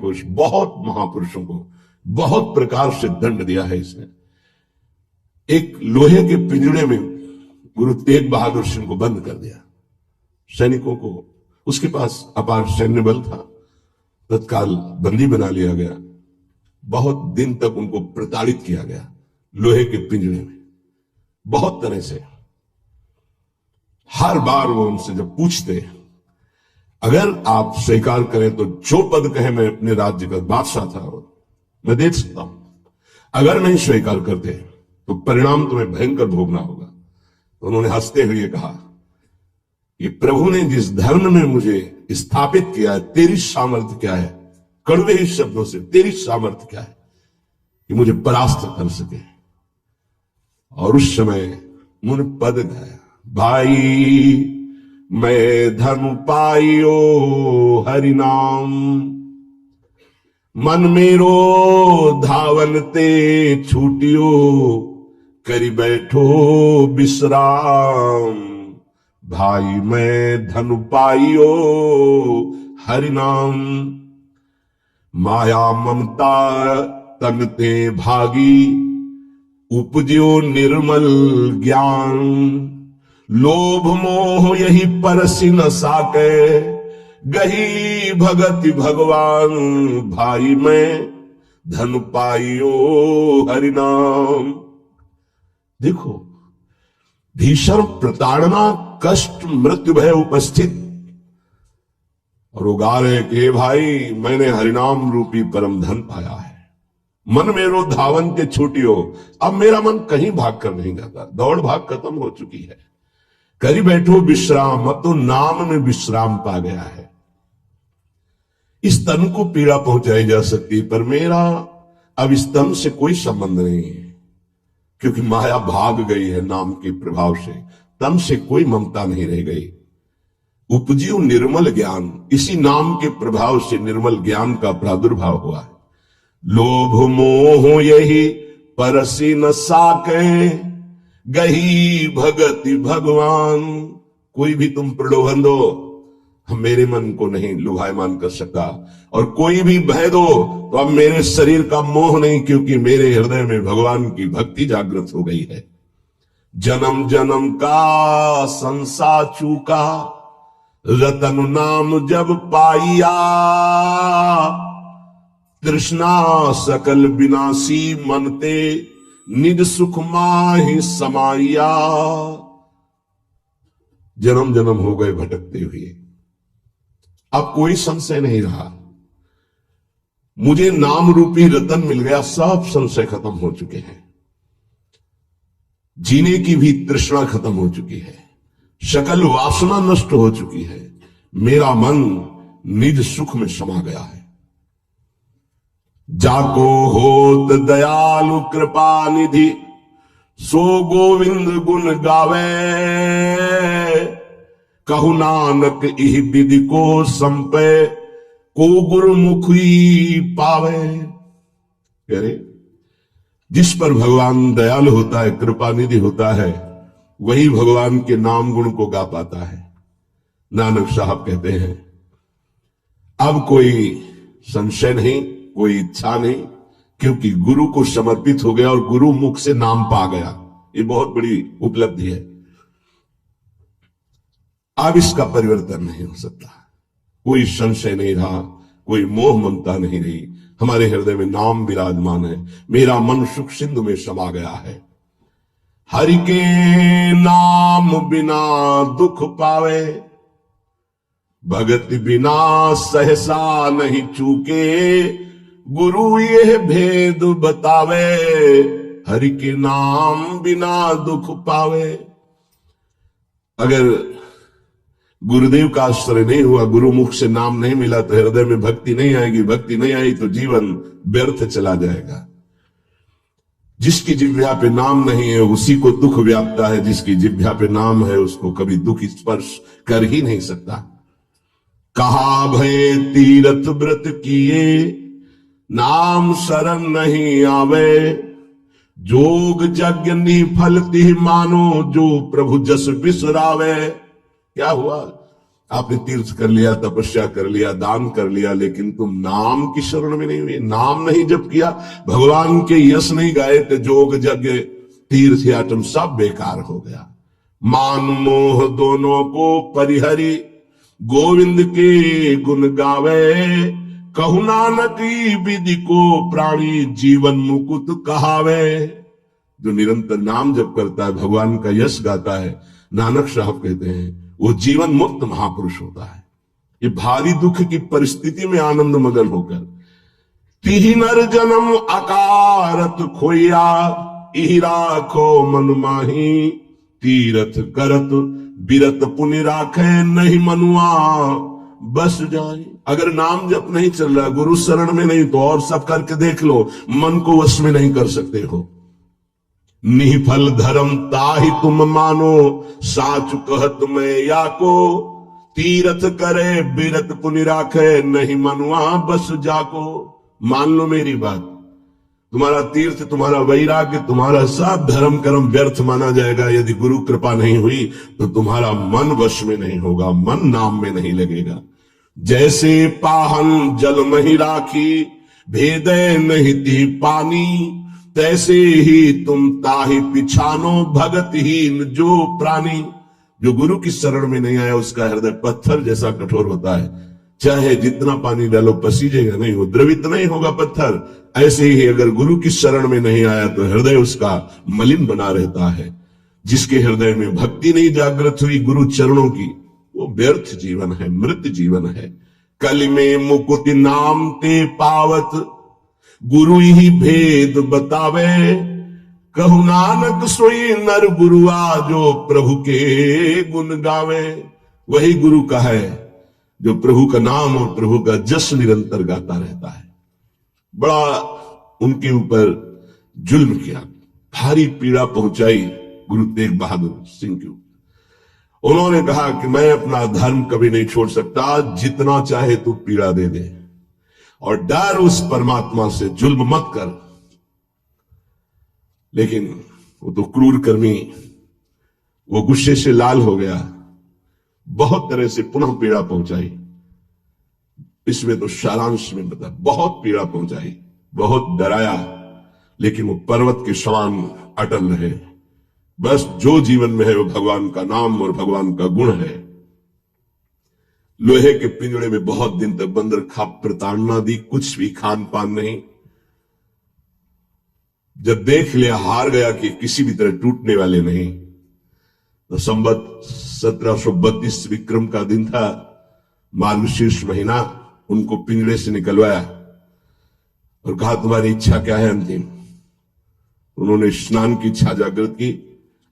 को बहुत प्रकार से दंड दिया है इसने। एक लोहे के पिंजड़े में गुरु तेग बहादुर सिंह को बंद कर दिया। सैनिकों को, उसके पास अपार सैन्य बल था, तत्काल बंदी बना लिया गया। बहुत दिन तक उनको प्रताड़ित किया गया लोहे के पिंजड़े में, बहुत तरह से। हर बार वो उनसे जब पूछते, अगर आप स्वीकार करें तो जो पद कहे, मैं अपने राज्य का बादशाह था मैं दे सकता हूं, अगर नहीं स्वीकार करते तो परिणाम तुम्हें भयंकर भोगना होगा। तो उन्होंने हंसते हुए कहा कि प्रभु ने जिस धर्म में मुझे स्थापित किया है, तेरी सामर्थ्य क्या है? कड़वे ही शब्दों से, तेरी सामर्थ्य क्या है कि मुझे परास्त कर सके? और उस समय उन्होंने पद गाया, भाई मैं धनु पाइयो हरि नाम, मन मेरो धावन ते छूटियो, करी बैठो विश्राम। भाई मैं धनु पाइयो हरि नाम, माया ममता तन ते भागी, उपजियो निर्मल ज्ञान। लोभ मोह यही परसि न साके, गही भगति भगवान। भाई मैं धन पाइयो हरि नाम। देखो, भीषण प्रताड़ना, कष्ट, मृत्यु भय उपस्थित, और वो गा रहे कि भाई मैंने हरिनाम रूपी परम धन पाया है, मन मेरो धावन के छूटियो। अब मेरा मन कहीं भाग कर नहीं जाता, दौड़ भाग खत्म हो चुकी है। करी बैठो विश्राम, अब तो नाम में विश्राम पा गया है। इस तन को पीड़ा पहुंचाई जा सकती, पर मेरा अब इस तन से कोई संबंध नहीं है, क्योंकि माया भाग गई है नाम के प्रभाव से। तन से कोई ममता नहीं रह गई। उपजियो निर्मल ज्ञान, इसी नाम के प्रभाव से निर्मल ज्ञान का प्रादुर्भाव हुआ है। लोभ मोह यही परसि न साके, गही भगति भगवान। कोई भी तुम प्रलोभन दो, हम मेरे मन को नहीं लुभायमान कर सका, और कोई भी भय दो तो अब मेरे शरीर का मोह नहीं, क्योंकि मेरे हृदय में भगवान की भक्ति जागृत हो गई है। जन्म जन्म का संसार चूका, रतन नाम जब पाइया। तृष्णा सकल विनाशी मनते, निज सुख माहि समाइया। जन्म जन्म हो गए भटकते हुए, अब कोई संशय नहीं रहा। मुझे नाम रूपी रतन मिल गया, सब संशय खत्म हो चुके हैं। जीने की भी तृष्णा खत्म हो चुकी है, सकल वासना नष्ट हो चुकी है। मेरा मन निज सुख में समा गया है। जाको होत दयालु कृपा निधि, सो गोविंद गुण गावे। कहु नानक इह विधि को संपे, को गुरुमुखी पावे। कह रहे, जिस पर भगवान दयालु होता है, कृपा निधि होता है, वही भगवान के नाम गुण को गा पाता है। नानक साहब कहते हैं, अब कोई संशय नहीं, कोई इच्छा नहीं, क्योंकि गुरु को समर्पित हो गया और गुरु मुख से नाम पा गया। ये बहुत बड़ी उपलब्धि है। अब इसका परिवर्तन नहीं हो सकता। कोई संशय नहीं रहा, कोई मोह ममता नहीं रही। हमारे हृदय में नाम विराजमान है। मेरा मन सुख सिंधु में समा गया है। हरि के नाम बिना दुख पावे, भगत बिना सहसा नहीं चूके, गुरु ये भेद बतावे, हरि के नाम बिना दुख पावे। अगर गुरुदेव का आश्रय नहीं हुआ, गुरुमुख से नाम नहीं मिला तो हृदय में भक्ति नहीं आएगी, भक्ति नहीं आई तो जीवन व्यर्थ चला जाएगा। जिसकी जिह्वा पे नाम नहीं है उसी को दुख व्यापता है, जिसकी जिह्वा पे नाम है उसको कभी दुख स्पर्श कर ही नहीं सकता। कहा भय तीरथ व्रत किए, नाम शरण नहीं आवे, जोग यज्ञ निफल तिह मानो, जो प्रभु जस बिसरावे। क्या हुआ? आपने तीर्थ कर लिया, तपस्या कर लिया, दान कर लिया, लेकिन तुम नाम की शरण में नहीं हुए, नाम नहीं जप किया, भगवान के यश नहीं गाए, तो जोग यज्ञ तीर्थ याटम सब बेकार हो गया। मान मोह दोनों को परिहरी, गोविंद के गुण गावे, कहु नानक विधि को प्राणी, जीवन मुकुट कहावे। जो निरंतर नाम जप करता है, भगवान का यश गाता है, नानक साहब कहते हैं वो जीवन मुक्त महापुरुष होता है। ये भारी दुख की परिस्थिति में आनंद मगन होकर, तिहि नर जन्म अकारत खोया, इहि राखो मन माही, तीरथ करत बिरत पुनि राखे, नहीं मनुआ बस जाए। अगर नाम जप नहीं चल रहा, गुरु शरण में नहीं, तो और सब करके देख लो, मन को वश में नहीं कर सकते हो। निफल धर्म ताहि तुम मानो, साच कहत मैं या को, तीरथ करे बिरत पुनि राखे, नहीं मनुआ बस जाको। मान लो मेरी बात, तुम्हारा तीर्थ, तुम्हारा वैराग्य, तुम्हारा सब धर्म कर्म व्यर्थ माना जाएगा यदि गुरु कृपा नहीं हुई, तो तुम्हारा मन वश में नहीं होगा, मन नाम में नहीं लगेगा। जैसे पाहन जल नहीं राखी, भेदे नहीं ती पानी, तैसे ही तुम ताहि पिछानो, भगतहीन जो प्राणी। जो गुरु की शरण में नहीं आया उसका हृदय पत्थर जैसा कठोर होता है, चाहे जितना पानी डालो पसीजेगा नहीं, वो द्रवित नहीं होगा पत्थर। ऐसे ही अगर गुरु की शरण में नहीं आया तो हृदय उसका मलिन बना रहता है। जिसके हृदय में भक्ति नहीं जागृत हुई गुरु चरणों की, वो व्यर्थ जीवन है, मृत जीवन है। कल में मुकुट नाम ते पावत, गुरु ही भेद बतावे, कहु नानक सोई नर गुरुआ, जो प्रभु के गुण गावे। वही गुरु का है जो प्रभु का नाम और प्रभु का जस निरंतर गाता रहता है। बड़ा उनके ऊपर जुल्म किया, भारी पीड़ा पहुंचाई गुरु तेग बहादुर सिंह के ऊपर। उन्होंने कहा कि मैं अपना धर्म कभी नहीं छोड़ सकता, जितना चाहे तू पीड़ा दे दे, और डर उस परमात्मा से, जुल्म मत कर। लेकिन वो तो क्रूर कर्मी, वो गुस्से से लाल हो गया, बहुत तरह से पुनः पीड़ा पहुंचाई। इसमें तो सारांश में बता, बहुत पीड़ा पहुंचाई, बहुत डराया, लेकिन वो पर्वत के समान अटल रहे। बस जो जीवन में है वो भगवान का नाम और भगवान का गुण है। लोहे के पिंजड़े में बहुत दिन तक बंद रखा, प्रताड़ना दी, कुछ भी खान पान नहीं। जब देख लिया हार गया कि किसी भी तरह टूटने वाले नहीं, तो संवत 1732 विक्रम का दिन था, मार्गशीर्ष महीना, उनको पिंजड़े से निकलवाया और कहा तुम्हारी इच्छा क्या है अंतिम। उन्होंने स्नान की इच्छा जागृत की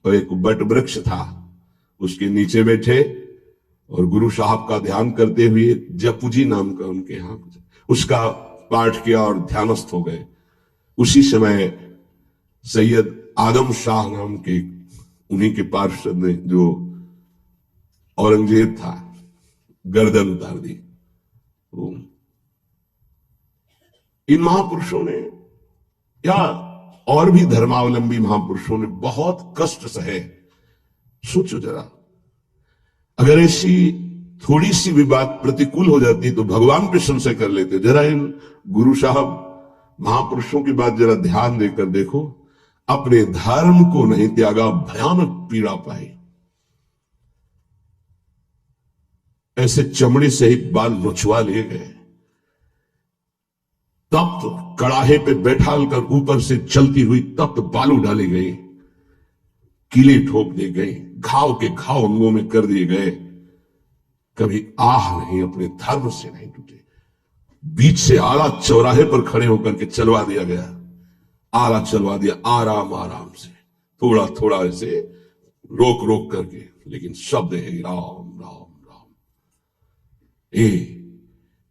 और एक बट वृक्ष था उसके नीचे बैठे और गुरु साहब का ध्यान करते हुए, जपूजी नाम का उनके यहां उसका पाठ किया और ध्यानस्थ हो गए। उसी समय सैयद आदम शाह नाम के उन्हीं के पार्षद ने, जो औरंगजेब था, गर्दन उतार दी। इन महापुरुषों ने या और भी धर्मावलंबी महापुरुषों ने बहुत कष्ट सहे। सोचो जरा, अगर ऐसी थोड़ी सी भी बात प्रतिकूल हो जाती तो भगवान पे संशय कर लेते। जरा इन गुरु साहब महापुरुषों की बात जरा ध्यान देकर देखो, अपने धर्म को नहीं त्यागा, भयानक पीड़ा पाई। ऐसे चमड़ी सहित बाल नोचवा लिए गए, तप्त कड़ाहे पे बैठाल कर ऊपर से चलती हुई तप्त बालू डाली गई, कीले ठोक दी गई, घाव के घाव अंगों में कर दिए गए। कभी आह नहीं, अपने धर्म से नहीं टूटे। बीच से आला चौराहे पर खड़े होकर के चलवा दिया गया, आला चलवा दिया आराम आराम से, थोड़ा थोड़ा ऐसे रोक रोक करके, लेकिन शब्द है राम राम राम।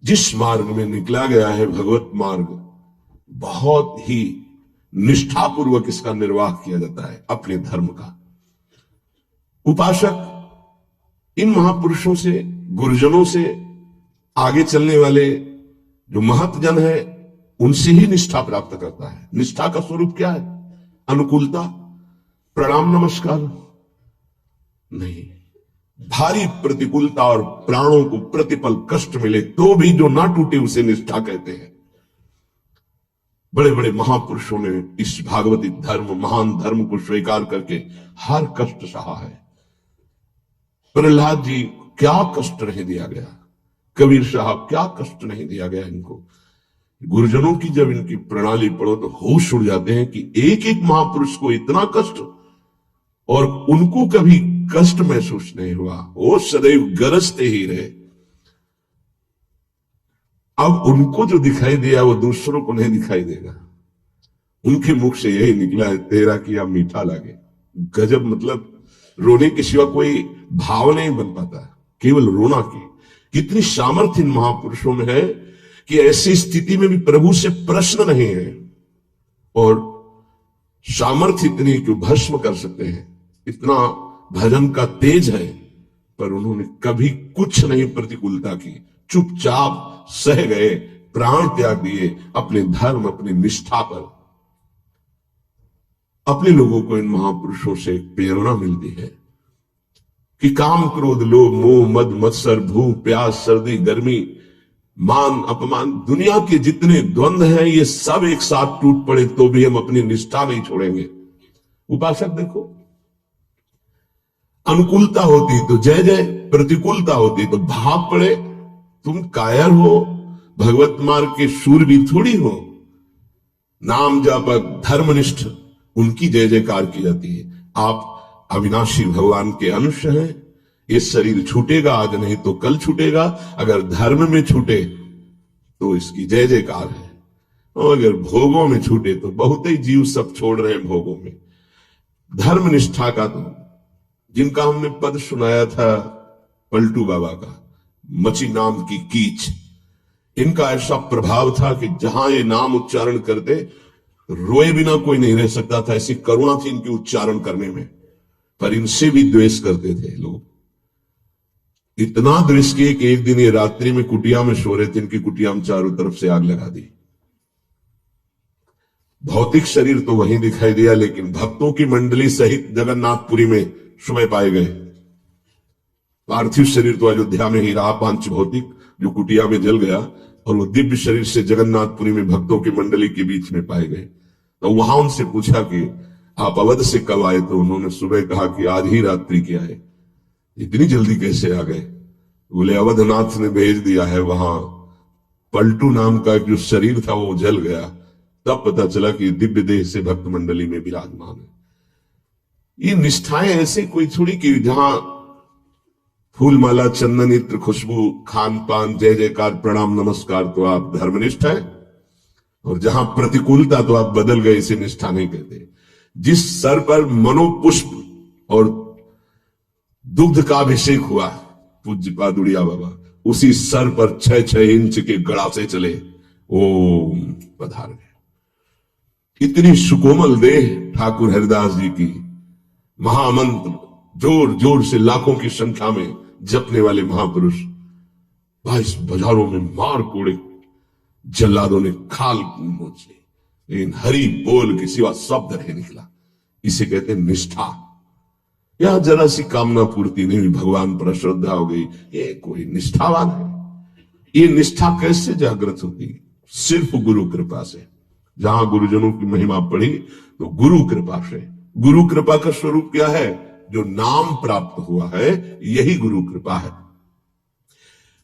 जिस मार्ग में निकला गया है भगवत मार्ग, बहुत ही निष्ठापूर्वक इसका निर्वाह किया जाता है अपने धर्म का। उपासक इन महापुरुषों से, गुरुजनों से, आगे चलने वाले जो महतजन है, उनसे ही निष्ठा प्राप्त करता है। निष्ठा का स्वरूप क्या है? अनुकूलता, प्रणाम नमस्कार नहीं। भारी प्रतिकूलता और प्राणों को प्रतिपल कष्ट मिले तो भी जो ना टूटे उसे निष्ठा कहते हैं। बड़े बड़े महापुरुषों ने इस भागवती धर्म, महान धर्म को स्वीकार करके हर कष्ट सहा है। प्रहलाद जी क्या कष्ट नहीं दिया गया, कबीर साहब क्या कष्ट नहीं दिया गया इनको। गुरुजनों की जब इनकी प्रणाली पढ़ो तो होश उड़ जाते हैं कि एक एक महापुरुष को इतना कष्ट, और उनको कभी कष्ट महसूस नहीं हुआ, वो सदैव गरजते ही रहे। अब उनको जो दिखाई दिया वो दूसरों को नहीं दिखाई देगा। उनके मुख से यही निकला है, तेरा किया मीठा लागे। गजब, मतलब रोने के सिवा कोई भाव नहीं बन पाता, केवल रोना की। कितनी सामर्थ्य इन महापुरुषों में है कि ऐसी स्थिति में भी प्रभु से प्रश्न नहीं है, और सामर्थ्य इतनी कि भस्म कर सकते हैं। इतना भजन का तेज है, पर उन्होंने कभी कुछ नहीं प्रतिकूलता की, चुपचाप सह गए, प्राण त्याग दिए अपने धर्म, अपनी निष्ठा पर। अपने लोगों को इन महापुरुषों से प्रेरणा मिलती है कि काम, क्रोध, लोभ, मोह, मद, मत्सर, भूख, प्यास, सर्दी, गर्मी, मान, अपमान, दुनिया के जितने द्वंद हैं, ये सब एक साथ टूट पड़े तो भी हम अपनी निष्ठा नहीं छोड़ेंगे। उपासक देखो, अनुकूलता होती तो जय जय, प्रतिकूलता होती तो भाग पड़े। तुम कायर हो, भगवत मार्ग के शूरवीर थोड़ी हो। नाम जापक, धर्मनिष्ठ, उनकी जय जयकार की जाती है। आप अविनाशी भगवान के अंश हैं। ये शरीर छूटेगा आज, नहीं तो कल छूटेगा। अगर धर्म में छूटे तो इसकी जय जयकार है, और अगर भोगों में छूटे तो बहुत ही जीव सब छोड़ रहे हैं भोगों में। धर्म निष्ठा का तो, जिनका हमने पद सुनाया था पलटू बाबा का, मची नाम की कीच, इनका ऐसा प्रभाव था कि जहां ये नाम उच्चारण करते रोए बिना कोई नहीं रह सकता था। ऐसी करुणा थी इनके उच्चारण करने में, पर इनसे भी द्वेष करते थे लोग। इतना द्वेष किए कि एक दिन ये रात्रि में कुटिया में सो रहे थे, इनकी कुटिया में चारों तरफ से आग लगा दी। भौतिक शरीर तो वहीं दिखाई दिया, लेकिन भक्तों की मंडली सहित जगन्नाथपुरी में सुबह पाए गए। पार्थिव शरीर तो अयोध्या में ही रहा, पांच भौतिक, जो कुटिया में जल गया, और वो दिव्य शरीर से जगन्नाथपुरी में भक्तों की मंडली के बीच में पाए गए। तो वहां उनसे पूछा कि आप अवध से कब आए? तो उन्होंने सुबह कहा कि आज ही रात्रि के आए। इतनी जल्दी कैसे आ गए? बोले अवधनाथ ने भेज दिया है। वहां पलटू नाम का जो शरीर था वो जल गया, तब पता चला कि दिव्य देह से भक्त मंडली में विराजमान है। ये निष्ठाएं ऐसे कोई थोड़ी कि जहां फूल माला, चंदन, इत्र, खुशबू, खान पान, जय जयकार, प्रणाम नमस्कार तो आप धर्मनिष्ठ है, और जहां प्रतिकूलता तो आप बदल गए, इसे निष्ठा नहीं कहते। जिस सर पर मनोपुष्प और दुग्ध का अभिषेक हुआ पूज्य पादुड़िया बाबा, उसी सर पर 6-6 इंच के गड़ासे चले, ओम पधार गए। इतनी सुकोमल देह ठाकुर हरिदास जी की, महामंत्र जोर जोर से लाखों की संख्या में जपने वाले महापुरुष, 22 बाजारों में मार कोड़े जल्लादों ने खाल नोच ली, लेकिन हरि बोल के सिवा शब्द नहीं निकला। इसे कहते हैं निष्ठा। यहां जरा सी कामना पूर्ति नहीं हुई, भगवान पर श्रद्धा हो गई, ये कोई निष्ठावान है। ये निष्ठा कैसे जागृत होती? सिर्फ गुरु कृपा से। जहां गुरुजनों की महिमा पढ़ी तो गुरु कृपा से। गुरु कृपा का स्वरूप क्या है? जो नाम प्राप्त हुआ है, यही गुरु कृपा है।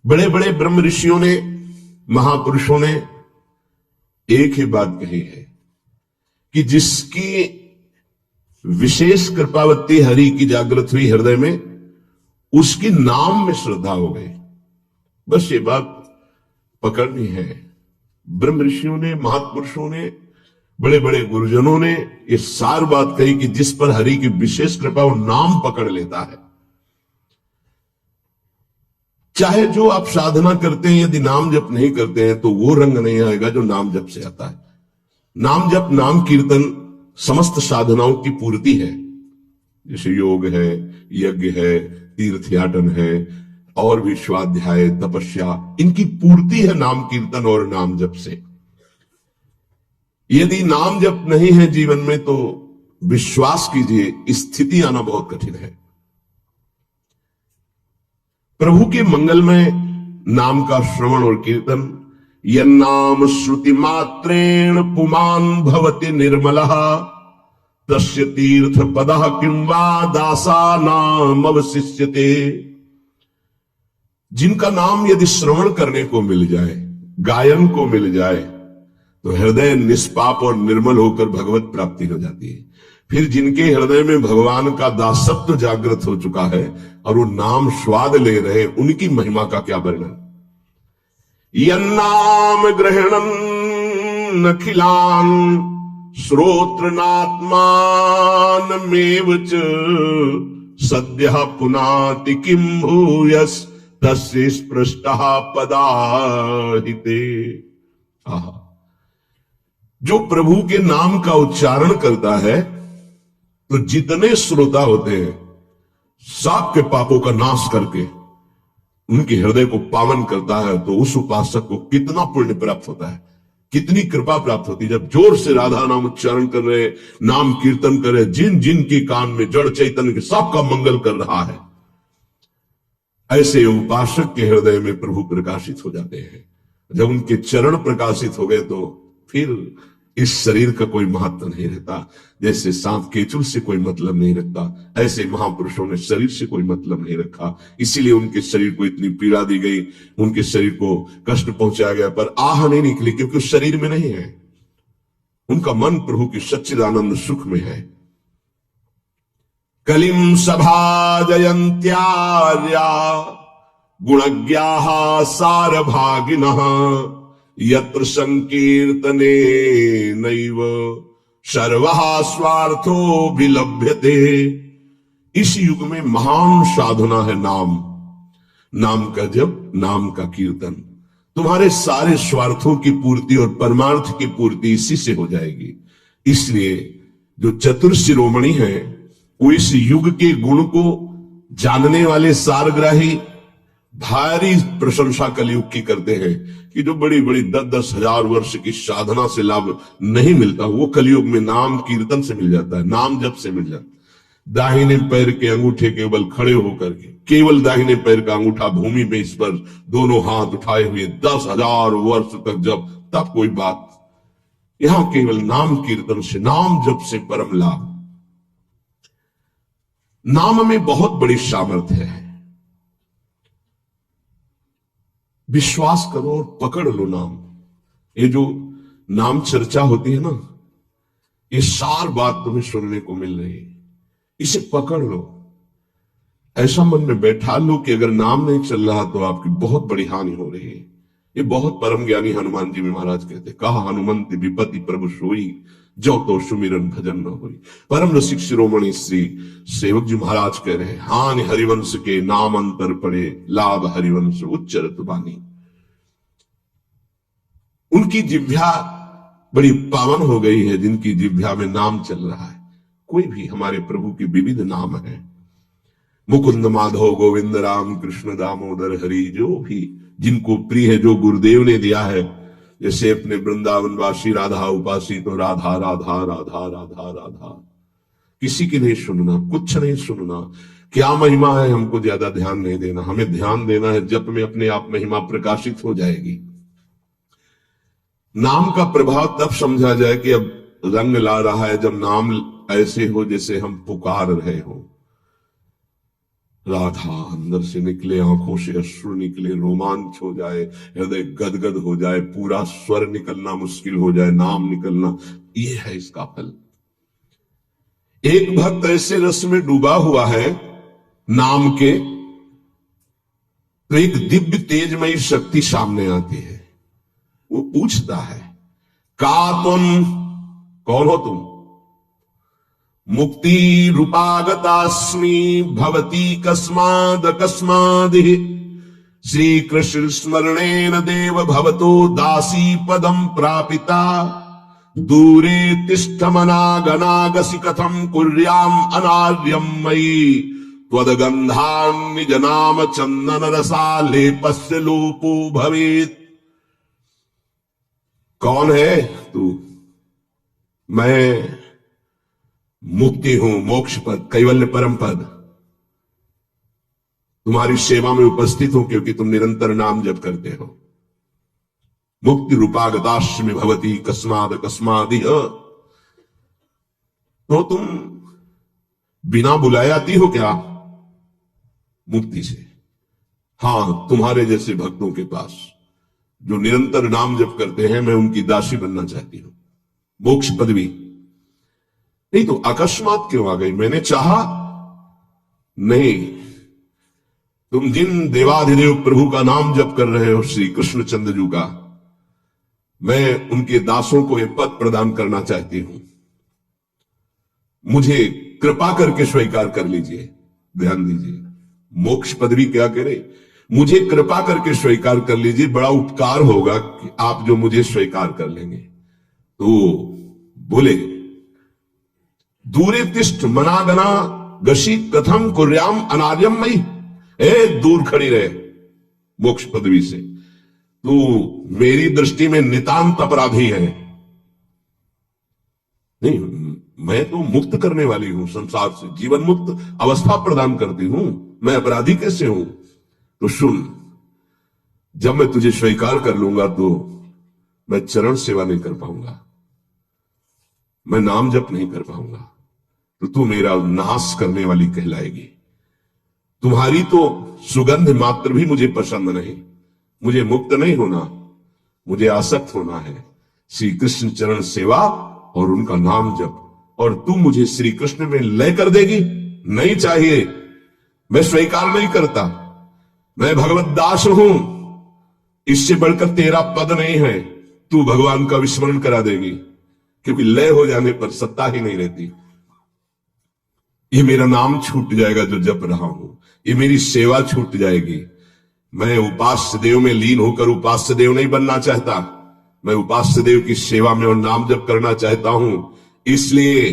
बड़े बड़े ब्रह्म ऋषियों ने, महापुरुषों ने एक ही बात कही है कि जिसकी विशेष कृपावती हरि की जागृत हुई हृदय में, उसकी नाम में श्रद्धा हो गई। बस ये बात पकड़नी है। ब्रह्म ऋषियों ने, महापुरुषों ने, बड़े बड़े गुरुजनों ने ये सार बात कही कि जिस पर हरि की विशेष कृपा वो नाम पकड़ लेता है। चाहे जो आप साधना करते हैं, यदि नाम जप नहीं करते हैं तो वो रंग नहीं आएगा जो नाम जप से आता है। नाम जप, नाम कीर्तन समस्त साधनाओं की पूर्ति है। जैसे योग है, यज्ञ है, तीर्थयाटन है, और भी स्वाध्याय, तपस्या, इनकी पूर्ति है नाम कीर्तन और नाम जप से। यदि नाम जप नहीं है जीवन में तो विश्वास कीजिए स्थिति आना बहुत कठिन है। प्रभु के मंगलमय नाम का श्रवण और कीर्तन, यन्नाम श्रुति मात्रेण पुमान भवति निर्मलः तस्य तीर्थ पदः किं वा दासा नाम अवशिष्यते। जिनका नाम यदि श्रवण करने को मिल जाए, गायन को मिल जाए, तो हृदय निष्पाप और निर्मल होकर भगवत प्राप्ति हो जाती है। फिर जिनके हृदय में भगवान का दासत्व जागृत हो चुका है और वो नाम स्वाद ले रहे, उनकी महिमा का क्या वर्णन। यन्नाम ग्रहणन अखिलान श्रोत्रनात्मानमेव च सद्यः पुनाति किं भूयस् तस्य स्पृष्टः पदाहिते। आहा, जो प्रभु के नाम का उच्चारण करता है तो जितने श्रोता होते हैं सबके पापों का नाश करके उनके हृदय को पावन करता है, तो उस उपासक को कितना पुण्य प्राप्त होता है, कितनी कृपा प्राप्त होती है। जब जोर से राधा नाम उच्चारण कर रहे, नाम कीर्तन कर रहे, जिन जिन के कान में जड़ चैतन्य के सबका मंगल कर रहा है, ऐसे उपासक के हृदय में प्रभु प्रकाशित हो जाते हैं। जब उनके चरण प्रकाशित हो गए तो फिर इस शरीर का कोई महत्व नहीं रहता। जैसे सांप केचुल से कोई मतलब नहीं रखता, ऐसे महापुरुषों ने शरीर से कोई मतलब नहीं रखा। इसीलिए उनके शरीर को इतनी पीड़ा दी गई, उनके शरीर को कष्ट पहुंचाया गया, पर आह नहीं निकली, क्योंकि उस शरीर में नहीं है। उनका मन प्रभु की सच्चिदानंद सुख में है। कलिम सभा जयंत्यार्या गुणज्ञाः सारभागिनः यत्र संकीर्तने नैव सर्वः स्वार्थो विलभ्यते। इस युग में महान साधना है नाम, नाम का जप, नाम का कीर्तन। तुम्हारे सारे स्वार्थों की पूर्ति और परमार्थ की पूर्ति इसी से हो जाएगी। इसलिए जो चतुर शिरोमणि है वो इस युग के गुण को जानने वाले सारग्राही भारी प्रशंसा कलयुग की करते हैं कि जो बड़ी बड़ी 10-10 हजार वर्ष की साधना से लाभ नहीं मिलता, वो कलयुग में नाम कीर्तन से मिल जाता है, नाम जप से मिल जाता है। दाहिने पैर के अंगूठे केवल खड़े होकर के, केवल दाहिने पैर का अंगूठा भूमि में इस पर दोनों हाथ उठाए हुए 10,000 वर्ष तक जब, तब कोई बात। यहां केवल नाम कीर्तन से, नाम जप से परम लाभ। नाम में बहुत बड़ी सामर्थ्य है। विश्वास करो और पकड़ लो नाम। ये जो नाम चर्चा होती है ना, ये सार बात तुम्हें सुनने को मिल रही है, इसे पकड़ लो, ऐसा मन में बैठा लो कि अगर नाम नहीं चल रहा तो आपकी बहुत बड़ी हानि हो रही है। ये बहुत परम ज्ञानी हनुमान जी में महाराज कहते, कहा हनुमंत विपत्ति प्रभु सोई जो तो सुमिरन भजन न होई। परम रसिक शिरोमणि श्री सेवक जी महाराज कह रहे हैं, हानि हरिवंश के नाम अंतर पड़े, लाभ हरिवंश उच्चरत वाणी। उनकी जिह्वा बड़ी पावन हो गई है जिनकी जिह्वा में नाम चल रहा है। कोई भी हमारे प्रभु के विविध नाम है, मुकुंद माधव गोविंद राम कृष्ण दामोदर हरि, जो भी जिनको प्रिय है, जो गुरुदेव ने दिया है। जैसे अपने वृंदावनवासी राधा उपासी तो राधा राधा राधा राधा राधा, किसी की नहीं सुनना, कुछ नहीं सुनना। क्या महिमा है हमको ज्यादा ध्यान नहीं देना, हमें ध्यान देना है जप में अपने आप महिमा प्रकाशित हो जाएगी। नाम का प्रभाव तब समझा जाए कि अब रंग ला रहा है जब नाम ऐसे हो जैसे हम पुकार रहे हो। राधा अंदर से निकले, आंखों से अश्रु निकले, रोमांच हो जाए, हृदय गदगद हो जाए, पूरा स्वर निकलना मुश्किल हो जाए, नाम निकलना, ये है इसका फल। एक भक्त ऐसे रस में डूबा हुआ है नाम के तो एक दिव्य तेजमयी शक्ति सामने आती है। वो पूछता है, का तुम, कौन हो तुम? मुक्ति रूपागतास्मि भवती कस्माद अकस्मादि श्री कृष्ण स्मरणेन देव भवतो दासी पदम प्रापिता दूरे तिष्ठमनागनागसि कथम कुर्याम अनार्यम मयि त्वदगंधान् निज नाम चंदन रसा लेपस्य लोपो भवेत्। कौन है तू? मैं मुक्ति हूं, मोक्ष पद, कैवल्य परम पद। तुम्हारी सेवा में उपस्थित हूं क्योंकि तुम निरंतर नाम जप करते हो। मुक्ति रूपागताश्रमी भवती कस्माद कस्मादि। तो तुम बिना बुलाए आती हो क्या मुक्ति से? हां, तुम्हारे जैसे भक्तों के पास जो निरंतर नाम जप करते हैं, मैं उनकी दासी बनना चाहती हूं, मोक्ष पदवी। नहीं तो अकस्मात क्यों आ गई? मैंने चाहा नहीं। तुम जिन देवाधिदेव प्रभु का नाम जप कर रहे हो, श्री कृष्णचंद्र जी का, मैं उनके दासों को यह पद प्रदान करना चाहती हूं। मुझे कृपा करके स्वीकार कर लीजिए। ध्यान दीजिए, मोक्ष पदवी क्या करे? मुझे कृपा करके स्वीकार कर लीजिए, बड़ा उपकार होगा कि आप जो मुझे स्वीकार कर लेंगे। तो बोले, दूरे तिष्ठ मनागना गशी कथम कुर्याम अनार्यम मई। दूर खड़ी रहे मोक्ष पदवी से, तू मेरी दृष्टि में नितांत अपराधी है। नहीं, मैं तो मुक्त करने वाली हूं संसार से, जीवन मुक्त अवस्था प्रदान करती हूं, मैं अपराधी कैसे हूं? तो सुन, जब मैं तुझे स्वीकार कर लूंगा तो मैं चरण सेवा नहीं कर पाऊंगा, मैं नाम जप नहीं कर पाऊंगा, तो तू मेरा नाश करने वाली कहलाएगी। तुम्हारी तो सुगंध मात्र भी मुझे पसंद नहीं। मुझे मुक्त नहीं होना, मुझे आसक्त होना है श्री कृष्ण चरण सेवा और उनका नाम जप। और तू मुझे श्री कृष्ण में लय कर देगी? नहीं चाहिए, मैं स्वीकार नहीं करता। मैं भगवत दास हूं, इससे बढ़कर तेरा पद नहीं है। तू भगवान का विस्मरण करा देगी, क्योंकि लय हो जाने पर सत्ता ही नहीं रहती। ये मेरा नाम छूट जाएगा जो जप रहा हूं, ये मेरी सेवा छूट जाएगी। मैं उपास्य देव में लीन होकर उपास्य देव नहीं बनना चाहता, मैं उपास्य देव की सेवा में और नाम जप करना चाहता हूं। इसलिए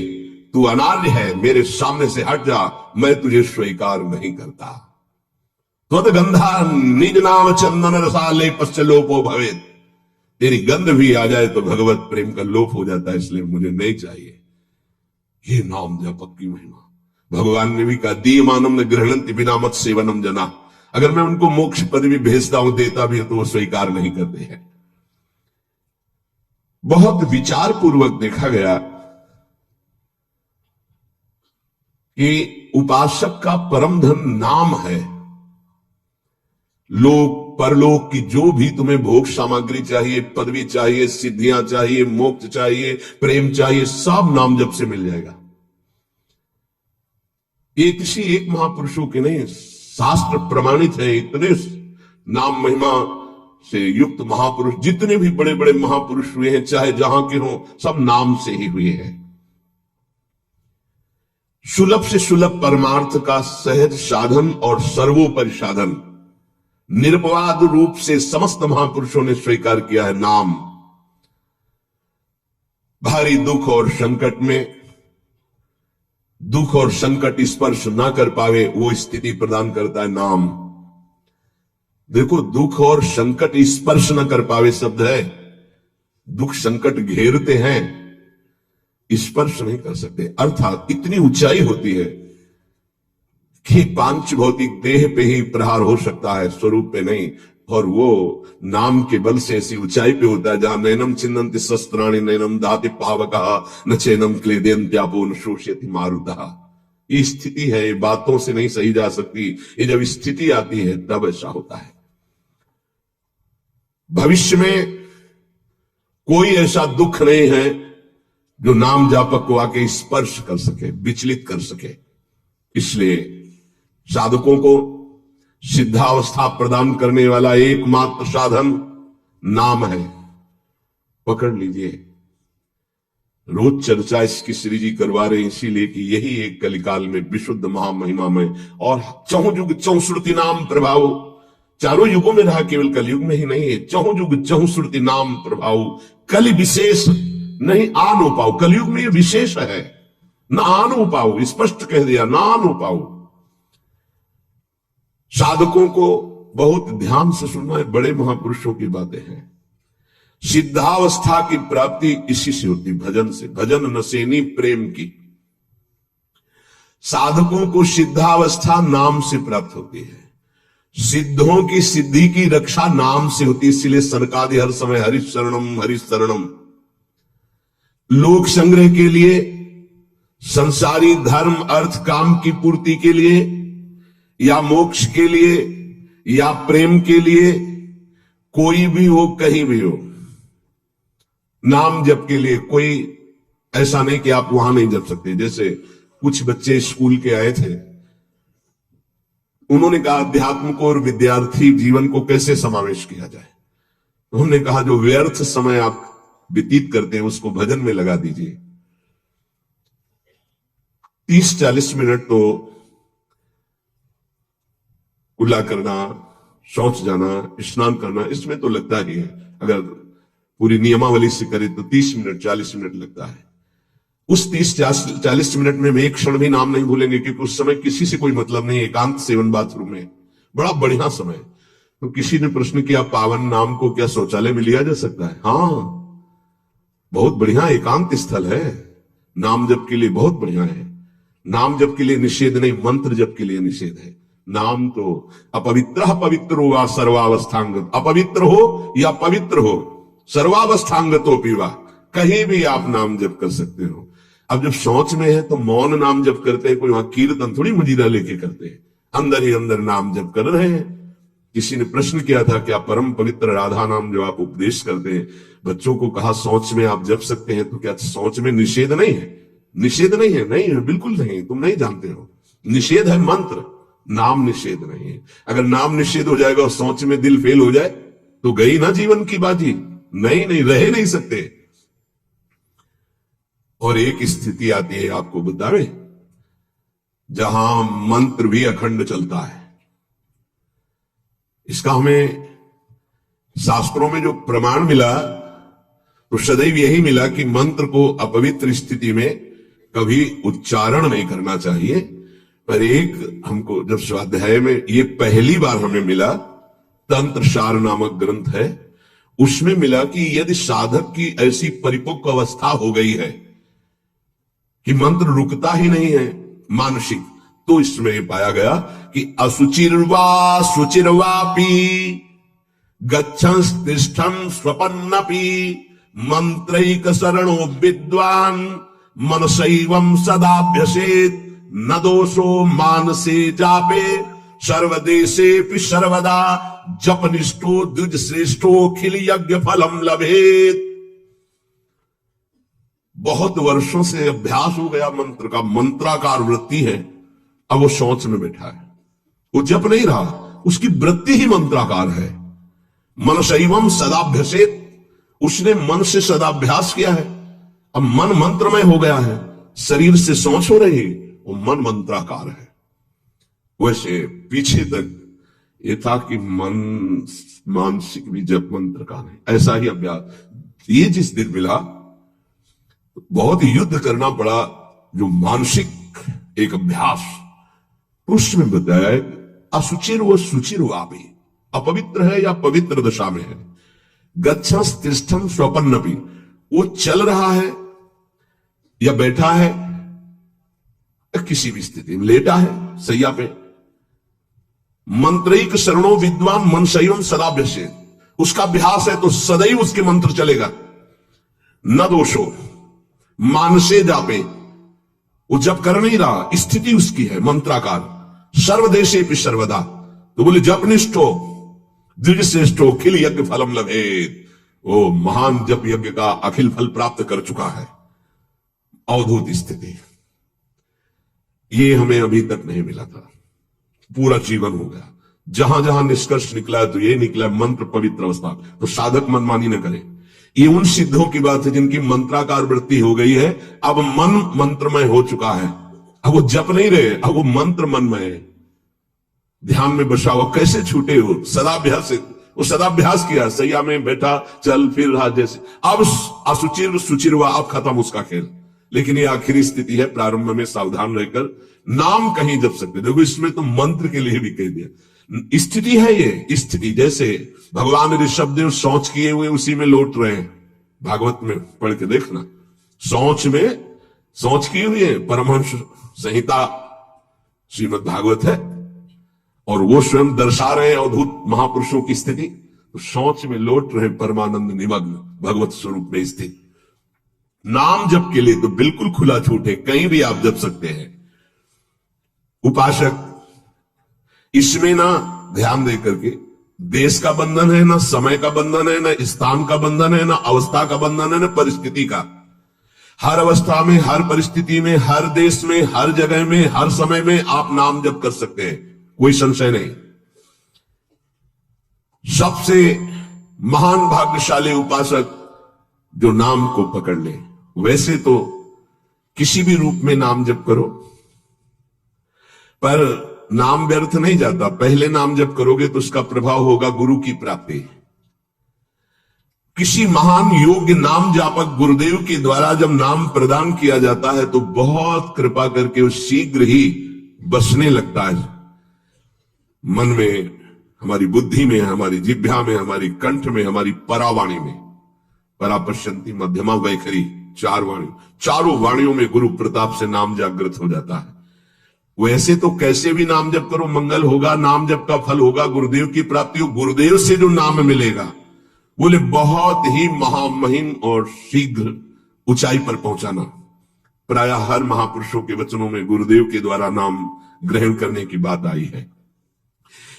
तू अनार्य है, मेरे सामने से हट जा, मैं तुझे स्वीकार नहीं करता। त्वदगंधा निज नाम चंदन रसा लेपस्य लोपो भवेत्। तेरी गंध भी आ जाए तो भगवत प्रेम का लोप हो जाता है, इसलिए मुझे नहीं चाहिए। ये नाम जप की महिमा। भगवान ने भी कहा, दीयमानम न गृह्णन्ति बिना मत सेवनम जना। अगर मैं उनको मोक्ष पदवी भेजता हूं, देता भी तो वो स्वीकार नहीं करते हैं। बहुत विचार पूर्वक देखा गया कि उपासक का परम धन नाम है। लोक परलोक की जो भी तुम्हें भोग सामग्री चाहिए, पदवी चाहिए, सिद्धियां चाहिए, मोक्ष चाहिए, प्रेम चाहिए, सब नाम जप से मिल जाएगा। ये किसी एक महापुरुषों के नहीं, शास्त्र प्रमाणित है। इतने नाम महिमा से युक्त महापुरुष, जितने भी बड़े बड़े महापुरुष हुए हैं, चाहे जहां के हों, सब नाम से ही हुए हैं। सुलभ से सुलभ परमार्थ का सहज साधन और सर्वोपरि साधन निरपवाद रूप से समस्त महापुरुषों ने स्वीकार किया है नाम। भारी दुख और संकट में दुख और संकट स्पर्श ना कर पावे, वो स्थिति प्रदान करता है नाम। देखो, दुख और संकट स्पर्श ना कर पावे शब्द है। दुख संकट घेरते हैं, स्पर्श नहीं कर सकते। अर्थात इतनी ऊंचाई होती है कि पांच भौतिक देह पे ही प्रहार हो सकता है, स्वरूप पे नहीं। और वो नाम के बल से ऐसी ऊंचाई पे होता है जहां नैनम चिन्नन्ति शस्त्राणि नैनम दाति पावकः न चैनम क्लेदयन्त्यापो न शोष्यति मारुतः। ये स्थिति है, ये बातों से नहीं सही जा सकती। ये जब स्थिति आती है तब ऐसा होता है। भविष्य में कोई ऐसा दुख नहीं है जो नाम जापक को आके स्पर्श कर सके, विचलित कर सके। इसलिए साधकों को सिद्धावस्था प्रदान करने वाला एकमात्र साधन नाम है। पकड़ लीजिए। रोज चर्चा इसकी श्री जी करवा रहे हैं इसीलिए कि यही एक कलिकाल में विशुद्ध महामहिमा में और चहुयुग चहुश्रुति नाम प्रभाव, चारों युगों में रहा, केवल कलयुग में ही नहीं है। चहुयुग चहुश्रुति नाम प्रभाव, कलि विशेष नहीं आन हो पाओ। कलयुग में ये विशेष है, ना आन हो पाओ, स्पष्ट कह दिया, ना आन हो पाओ। साधकों को बहुत ध्यान से सुनना है, बड़े महापुरुषों की बातें हैं। सिद्धावस्था की प्राप्ति इसी से होती, भजन से। भजन नसेनी प्रेम की। साधकों को सिद्धावस्था नाम से प्राप्त होती है। सिद्धों की सिद्धि की रक्षा नाम से होती है। इसलिए सनकादि हर समय हरिशरणम हरिशरणम। लोक संग्रह के लिए, संसारी धर्म अर्थ काम की पूर्ति के लिए, या मोक्ष के लिए, या प्रेम के लिए, कोई भी हो कहीं भी हो, नाम जप के लिए कोई ऐसा नहीं कि आप वहां नहीं जप सकते। जैसे कुछ बच्चे स्कूल के आए थे, उन्होंने कहा अध्यात्म को और विद्यार्थी जीवन को कैसे समावेश किया जाए। उन्होंने कहा जो व्यर्थ समय आप व्यतीत करते हैं उसको भजन में लगा दीजिए। 30-40 मिनट तो कुल्ला करना, शौच जाना, स्नान करना, इसमें तो लगता ही है। अगर पूरी नियमावली से करे तो 30 मिनट 40 मिनट लगता है। उस 30-40 मिनट में एक क्षण भी नाम नहीं भूलेंगे, क्योंकि उस समय किसी से कोई मतलब नहीं। एकांत सेवन बाथरूम में बड़ा बढ़िया समय। तो किसी ने प्रश्न किया पावन नाम को क्या शौचालय में लिया जा सकता है? हाँ, बहुत बढ़िया एकांत स्थल है। नाम जप के लिए बहुत बढ़िया है। नाम जप के लिए निषेध नहीं, मंत्र जप के लिए निषेध है। नाम तो अपवित्र पवित्र होगा सर्वावस्थांगत। अपवित्र हो या पवित्र हो, सर्वावस्थांगतो पीवा, कहीं भी आप नाम जप कर सकते हो। अब जब शौच में है तो मौन नाम जप करते हैं, कोई वहां कीर्तन थोड़ी मजीरा लेके करते हैं, अंदर ही अंदर नाम जप कर रहे हैं। किसी ने प्रश्न किया था क्या परम पवित्र राधा नाम जो आप उपदेश करते हैं, बच्चों को कहा शौच में आप जप सकते हैं, तो क्या शौच में निषेध नहीं है? निषेध नहीं है, नहीं है, बिल्कुल नहीं, तुम नहीं जानते हो। निषेध है मंत्र, नाम निषेध नहीं है। अगर नाम निषेध हो जाएगा और शौच में दिल फेल हो जाए तो गई ना जीवन की बाजी। नहीं, रह नहीं सकते। और एक स्थिति आती है आपको बतावे, जहां मंत्र भी अखंड चलता है। इसका हमें शास्त्रों में जो प्रमाण मिला तो सदैव यही मिला कि मंत्र को अपवित्र स्थिति में कभी उच्चारण नहीं करना चाहिए। पर एक हमको जब स्वाध्याय में ये पहली बार हमें मिला, तंत्र सार नामक ग्रंथ है, उसमें मिला कि यदि साधक की ऐसी परिपक्व अवस्था हो गई है कि मंत्र रुकता ही नहीं है मानसिक, तो इसमें पाया गया कि असुचिर्वा शुचिर्वापी गच्छंस्तिष्ठन् स्वपन्नपि मंत्रैक शरणो विद्वान मनसैवं सदाभ्यसेत् न दोषो मानसे जापे सर्वदेशेपि सर्वदा जपनिष्ठो द्विज श्रेष्ठो खिल यज्ञ फलम लभेत। बहुत वर्षों से अभ्यास हो गया मंत्र का, मंत्राकार वृत्ति है, अब वो शौच में बैठा है, वो जप नहीं रहा, उसकी वृत्ति ही मंत्राकार है। मनसैवं सदाभ्यसेत, उसने मन से सदाभ्यास किया है, अब मन मंत्रमय हो गया है, शरीर से शौच हो रही, वो मन मंत्राकार है। वैसे पीछे तक ये था कि मन मानसिक भी जप मंत्र का नहीं, ऐसा ही अभ्यास। ये जिस दिन मिला बहुत युद्ध करना पड़ा, जो मानसिक एक अभ्यास, उसमें बताया असुचिर व सुचिर वापी, अपवित्र है या पवित्र दशा में है। गच्छंस्तिष्ठन् स्वपन्नपि, वो चल रहा है या बैठा है, किसी भी स्थिति में लेटा है सैया पे। मंत्रैक शरणो विद्वान मनसैवं सदाभ्यसेत्, उसका अभ्यास है तो सदैव उसके मंत्र चलेगा। न दोषो मानसे जापे, वो जब कर नहीं रहा, स्थिति उसकी है मंत्राकार। सर्वदेशे भी सर्वदा, तो बोले जपनिष्ठो द्विज श्रेष्ठो खिल यज्ञ फलम लभेत, वो महान जप यज्ञ का अखिल फल प्राप्त कर चुका है। अवधूत स्थिति, ये हमें अभी तक नहीं मिला था, पूरा जीवन हो गया। जहां जहां निष्कर्ष निकला है तो ये निकला है मंत्र पवित्र अवस्था। तो साधक मनमानी न करे। ये उन सिद्धों की बात है जिनकी मंत्राकार वृत्ति हो गई है। अब मन मंत्रमय हो चुका है। अब वो जप नहीं रहे, अब वो मंत्र मनमय है। ध्यान में बसा हुआ कैसे छूटे हो, सदाभ्यास। वो सदाभ्यास किया, सैया में बैठा चल फिर रहा जैसे। अब असुचिर सुचिर हुआ, अब खत्म उसका खेल। लेकिन ये आखिरी स्थिति है, प्रारंभ में सावधान रहकर नाम कहीं जप सकते। देखो इसमें तो मंत्र के लिए भी कह दिया। स्थिति है ये स्थिति, जैसे भगवान ऋषभदेव शौच किए हुए उसी में लौट रहे हैं। भागवत में पढ़ के देखना, शौच किए हुए परमहंस संहिता श्रीमद् भागवत है, और वो स्वयं दर्शा रहे हैं अद्भुत महापुरुषों की स्थिति। तो शौच में लौट रहे परमानंद निमग्न भगवत स्वरूप में स्थित। नाम जप के लिए तो बिल्कुल खुला छूट है, कहीं भी आप जप सकते हैं। उपासक इसमें ना ध्यान दे करके, देश का बंधन है, ना समय का बंधन है, ना स्थान का बंधन है, ना अवस्था का बंधन है, ना परिस्थिति का। हर अवस्था में, हर परिस्थिति में, हर देश में, हर जगह में, हर समय में आप नाम जप कर सकते हैं, कोई संशय नहीं। सबसे महान भाग्यशाली उपासक जो नाम को पकड़ ले। वैसे तो किसी भी रूप में नाम जप करो, पर नाम व्यर्थ नहीं जाता। पहले नाम जप करोगे तो उसका प्रभाव होगा गुरु की प्राप्ति। किसी महान योग्य नाम जापक गुरुदेव के द्वारा जब नाम प्रदान किया जाता है तो बहुत कृपा करके वो शीघ्र ही बसने लगता है मन में, हमारी बुद्धि में, हमारी जिह्वा में, हमारी कंठ में, हमारी परावाणी में। परापश्यंती मध्यमा वैखरी, चारों वाणियों में गुरु प्रताप से नाम जागृत हो जाता है। वैसे तो कैसे भी नाम जप करो मंगल होगा, नाम जप का फल होगा, गुरुदेव की प्राप्ति हो। गुरुदेव से जो नाम मिलेगा बोले बहुत ही महामहिम और शीघ्र ऊंचाई पर पहुंचाना। प्राय हर महापुरुषों के वचनों में गुरुदेव के द्वारा नाम ग्रहण करने की बात आई है।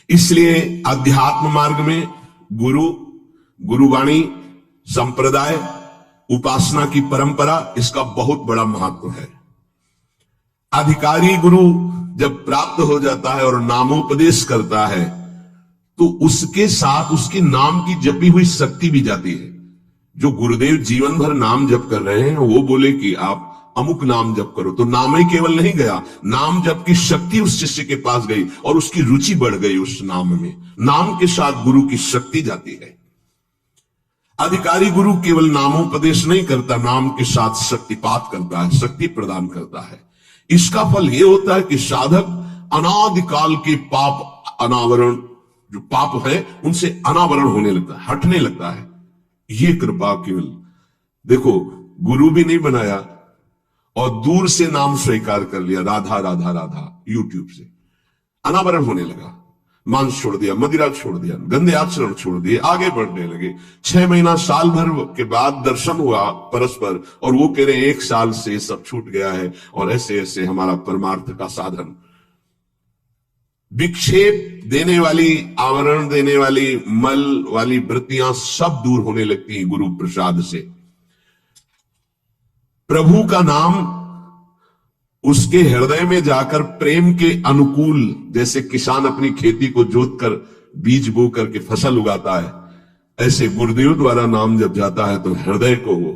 इसलिए अध्यात्म मार्ग में गुरुवाणी, संप्रदाय, उपासना की परंपरा, इसका बहुत बड़ा महत्व है। अधिकारी गुरु जब प्राप्त हो जाता है और नामोपदेश करता है तो उसके साथ उसके नाम की जपी हुई शक्ति भी जाती है। जो गुरुदेव जीवन भर नाम जप कर रहे हैं वो बोले कि आप अमुक नाम जप करो, तो नाम ही केवल नहीं गया, नाम जप की शक्ति उस शिष्य के पास गई और उसकी रुचि बढ़ गई उस नाम में। नाम के साथ गुरु की शक्ति जाती है। अधिकारी गुरु केवल नामोपदेश नहीं करता, नाम के साथ शक्तिपात करता है, शक्ति प्रदान करता है। इसका फल यह होता है कि साधक अनादिकाल के पाप अनावरण, जो पाप है उनसे अनावरण होने लगता है, हटने लगता है। ये कृपा केवल देखो, गुरु भी नहीं बनाया और दूर से नाम स्वीकार कर लिया, राधा राधा राधा, यूट्यूब से अनावरण होने लगा। मांस छोड़ दिया, मदिरा छोड़ दिया, गंदे आचरण छोड़ दिए, आगे बढ़ने लगे। 6 महीना साल भर के बाद दर्शन हुआ परस्पर और वो कह रहे 1 साल से सब छूट गया है और ऐसे ऐसे हमारा परमार्थ का साधन। विक्षेप देने वाली, आवरण देने वाली, मल वाली वृत्तियां सब दूर होने लगती हैं गुरु प्रसाद से। प्रभु का नाम उसके हृदय में जाकर प्रेम के अनुकूल, जैसे किसान अपनी खेती को जोतकर बीज बो करके फसल उगाता है, ऐसे गुरुदेव द्वारा नाम जब जाता है तो हृदय को वो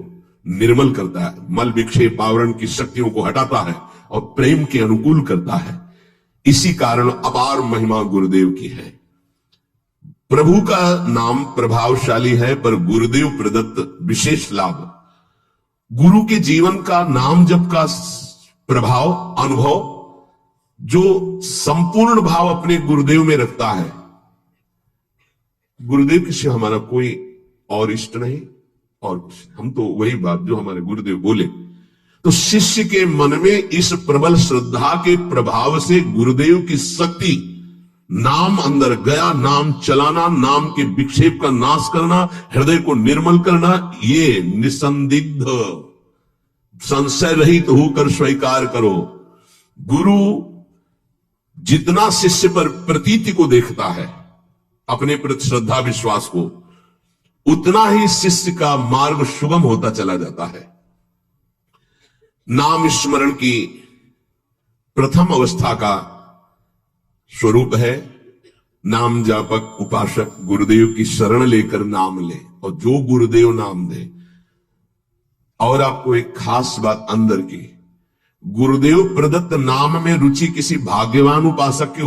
निर्मल करता है, मल विक्षेप आवरण की शक्तियों को हटाता है और प्रेम के अनुकूल करता है। इसी कारण अपार महिमा गुरुदेव की है। प्रभु का नाम प्रभावशाली है, पर गुरुदेव प्रदत्त विशेष लाभ। गुरु के जीवन का नाम जप का प्रभाव, अनुभव, जो संपूर्ण भाव अपने गुरुदेव में रखता है। गुरुदेव के सिवा हमारा कोई और इष्ट नहीं, और हम तो वही बात जो हमारे गुरुदेव बोले। तो शिष्य के मन में इस प्रबल श्रद्धा के प्रभाव से गुरुदेव की शक्ति, नाम अंदर गया, नाम चलाना, नाम के विक्षेप का नाश करना, हृदय को निर्मल करना, ये निसंदिग्ध संशय रहित होकर स्वीकार करो। गुरु जितना शिष्य पर प्रतीति को देखता है, अपने प्रति श्रद्धा विश्वास को, उतना ही शिष्य का मार्ग सुगम होता चला जाता है। नाम स्मरण की प्रथम अवस्था का स्वरूप है नाम जापक उपासक गुरुदेव की शरण लेकर नाम ले, और जो गुरुदेव नाम दे। और आपको एक खास बात अंदर की, गुरुदेव प्रदत्त नाम में रुचि किसी भाग्यवान उपासक के